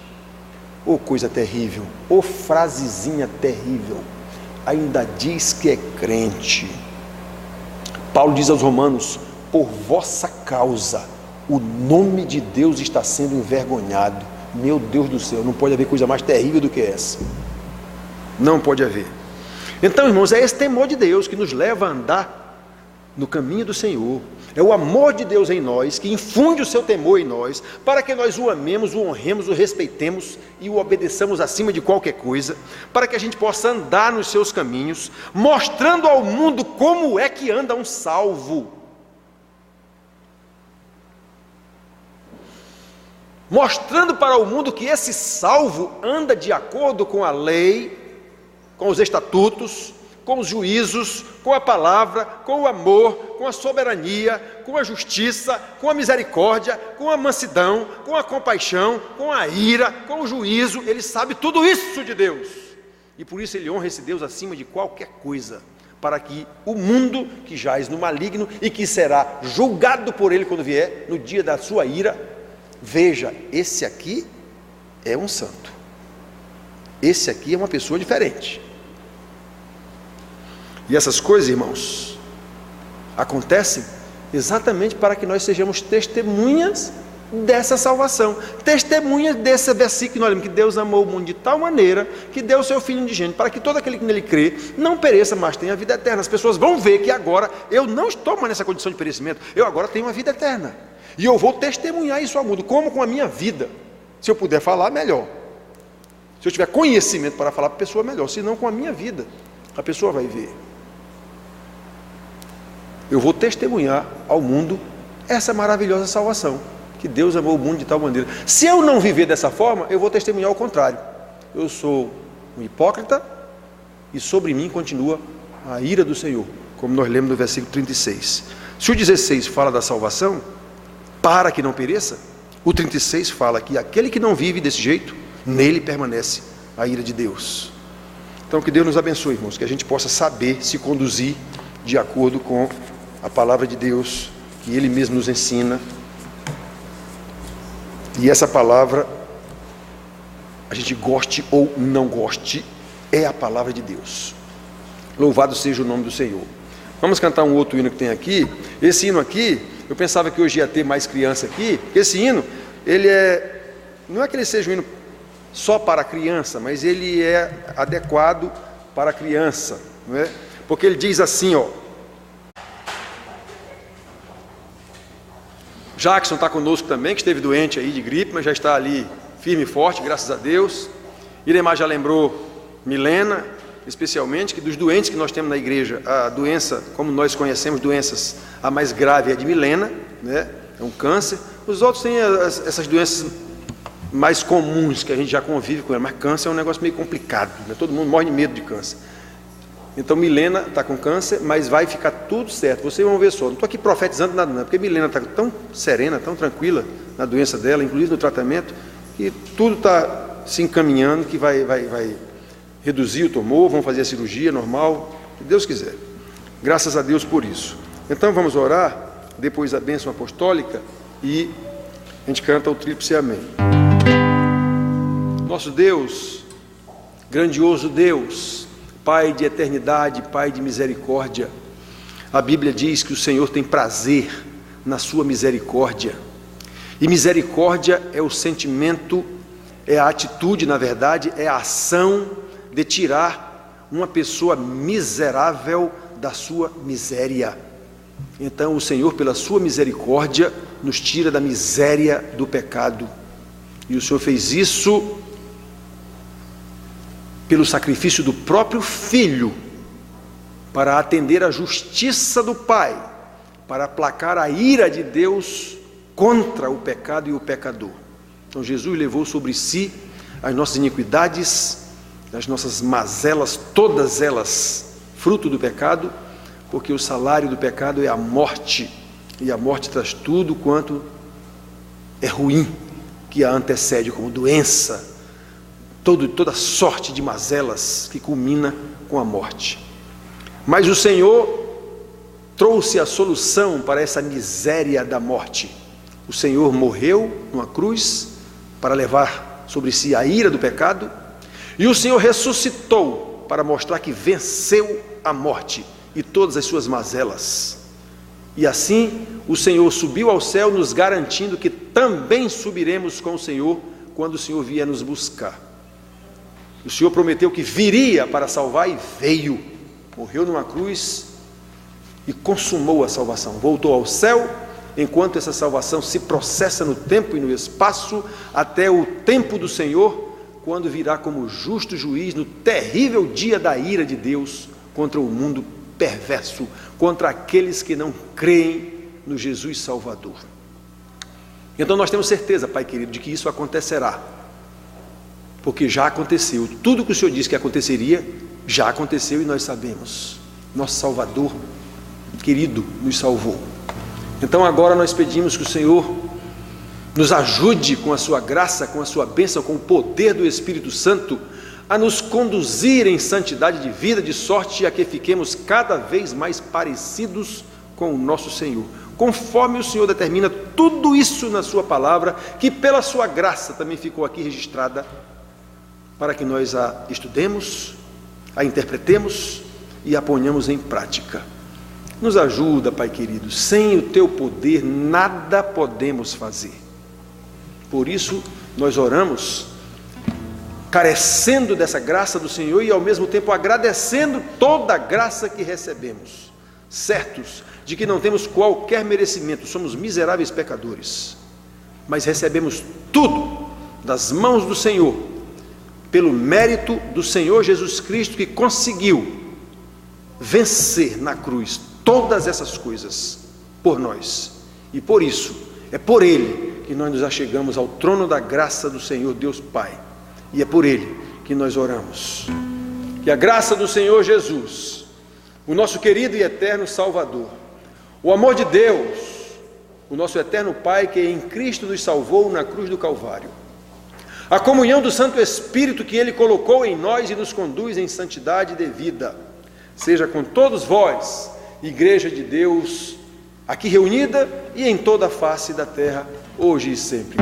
Oh, coisa terrível, oh, frasezinha terrível, ainda diz que é crente. Paulo diz aos Romanos: por vossa causa o nome de Deus está sendo envergonhado. Meu Deus do céu, não pode haver coisa mais terrível do que essa. Não pode haver. Então, irmãos, é esse temor de Deus que nos leva a andar no caminho do Senhor. É o amor de Deus em nós que infunde o seu temor em nós, para que nós o amemos, o honremos, o respeitemos e o obedeçamos acima de qualquer coisa, para que a gente possa andar nos seus caminhos, mostrando ao mundo como é que anda um salvo, mostrando para o mundo que esse salvo anda de acordo com a lei, com os estatutos, com os juízos, com a palavra, com o amor, com a soberania, com a justiça, com a misericórdia, com a mansidão, com a compaixão, com a ira, com o juízo. Ele sabe tudo isso de Deus, e por isso ele honra esse Deus acima de qualquer coisa, para que o mundo que jaz no maligno e que será julgado por ele quando vier, no dia da sua ira, veja, esse aqui é um santo, esse aqui é uma pessoa diferente. E essas coisas, irmãos, acontecem exatamente para que nós sejamos testemunhas dessa salvação, testemunhas desse versículo que nós lemos, que Deus amou o mundo de tal maneira que deu o seu Filho unigênito, para que todo aquele que nele crê não pereça, mas tenha a vida eterna. As pessoas vão ver que agora eu não estou mais nessa condição de perecimento, eu agora tenho uma vida eterna, e eu vou testemunhar isso ao mundo. Como? Com a minha vida. Se eu puder falar, melhor. Se eu tiver conhecimento para falar para a pessoa, melhor. Se não, com a minha vida, a pessoa vai ver. Eu vou testemunhar ao mundo essa maravilhosa salvação, que Deus amou o mundo de tal maneira. Se eu não viver dessa forma, eu vou testemunhar o contrário. Eu sou um hipócrita e sobre mim continua a ira do Senhor, como nós lemos no versículo 36. Se o 16 fala da salvação, para que não pereça, o 36 fala que aquele que não vive desse jeito, nele permanece a ira de Deus. Então que Deus nos abençoe, irmãos, que a gente possa saber se conduzir de acordo com a palavra de Deus, que Ele mesmo nos ensina. E essa palavra, a gente goste ou não goste, é a palavra de Deus. Louvado seja o nome do Senhor. Vamos cantar um outro hino que tem aqui. Esse hino aqui, eu pensava que hoje ia ter mais criança aqui. Esse hino, não é que ele seja um hino só para criança, mas ele é adequado para a criança, não é? Porque ele diz assim, ó. Jackson está conosco também, que esteve doente aí de gripe, mas já está ali firme e forte, graças a Deus. Iremar já lembrou Milena, especialmente, que dos doentes que nós temos na igreja, a doença, como nós conhecemos doenças, a mais grave é a de Milena, né? É um câncer. Os outros têm essas doenças mais comuns, que a gente já convive com ela, mas câncer é um negócio meio complicado, né? Todo mundo morre de medo de câncer. Então Milena está com câncer, mas vai ficar tudo certo. Vocês vão ver só, não estou aqui profetizando nada não, porque Milena está tão serena, tão tranquila na doença dela, inclusive no tratamento, que tudo está se encaminhando, que vai reduzir o tumor, vão fazer a cirurgia normal, se Deus quiser. Graças a Deus por isso. Então vamos orar, depois a bênção apostólica, e a gente canta o tríplice amém. Nosso Deus, grandioso Deus, Pai de eternidade, Pai de misericórdia, a Bíblia diz que o Senhor tem prazer na sua misericórdia, e misericórdia é o sentimento, é a atitude, na verdade, é a ação de tirar uma pessoa miserável da sua miséria. Então o Senhor, pela sua misericórdia, nos tira da miséria do pecado, e o Senhor fez isso pelo sacrifício do próprio Filho, para atender à justiça do Pai, para aplacar a ira de Deus contra o pecado e o pecador. Então Jesus levou sobre si as nossas iniquidades, as nossas mazelas, todas elas fruto do pecado, porque o salário do pecado é a morte, e a morte traz tudo quanto é ruim, que a antecede, como doença, toda sorte de mazelas que culmina com a morte. Mas o Senhor trouxe a solução para essa miséria da morte. O Senhor morreu numa cruz para levar sobre si a ira do pecado, e o Senhor ressuscitou para mostrar que venceu a morte e todas as suas mazelas. E assim o Senhor subiu ao céu, nos garantindo que também subiremos com o Senhor quando o Senhor vier nos buscar. O Senhor prometeu que viria para salvar e veio, morreu numa cruz e consumou a salvação, voltou ao céu, enquanto essa salvação se processa no tempo e no espaço, até o tempo do Senhor, quando virá como justo juiz no terrível dia da ira de Deus contra o mundo perverso, contra aqueles que não creem no Jesus Salvador. Então nós temos certeza, Pai querido, de que isso acontecerá, porque já aconteceu. Tudo que o Senhor disse que aconteceria, já aconteceu, e nós sabemos. Nosso Salvador querido nos salvou. Então agora nós pedimos que o Senhor nos ajude com a sua graça, com a sua bênção, com o poder do Espírito Santo, a nos conduzir em santidade de vida, de sorte a que fiquemos cada vez mais parecidos com o nosso Senhor, conforme o Senhor determina tudo isso na sua palavra, que pela sua graça também ficou aqui registrada, para que nós a estudemos, a interpretemos e a ponhamos em prática. Nos ajuda, Pai querido, sem o teu poder nada podemos fazer. Por isso nós oramos, carecendo dessa graça do Senhor e ao mesmo tempo agradecendo toda a graça que recebemos, certos de que não temos qualquer merecimento, somos miseráveis pecadores, mas recebemos tudo das mãos do Senhor, pelo mérito do Senhor Jesus Cristo, que conseguiu vencer na cruz todas essas coisas por nós, e por isso, é por Ele que nós nos achegamos ao trono da graça do Senhor Deus Pai, e é por Ele que nós oramos. Que a graça do Senhor Jesus, o nosso querido e eterno Salvador, o amor de Deus, o nosso eterno Pai, que em Cristo nos salvou na cruz do Calvário, a comunhão do Santo Espírito que Ele colocou em nós e nos conduz em santidade devida, seja com todos vós, Igreja de Deus, aqui reunida e em toda a face da terra, hoje e sempre.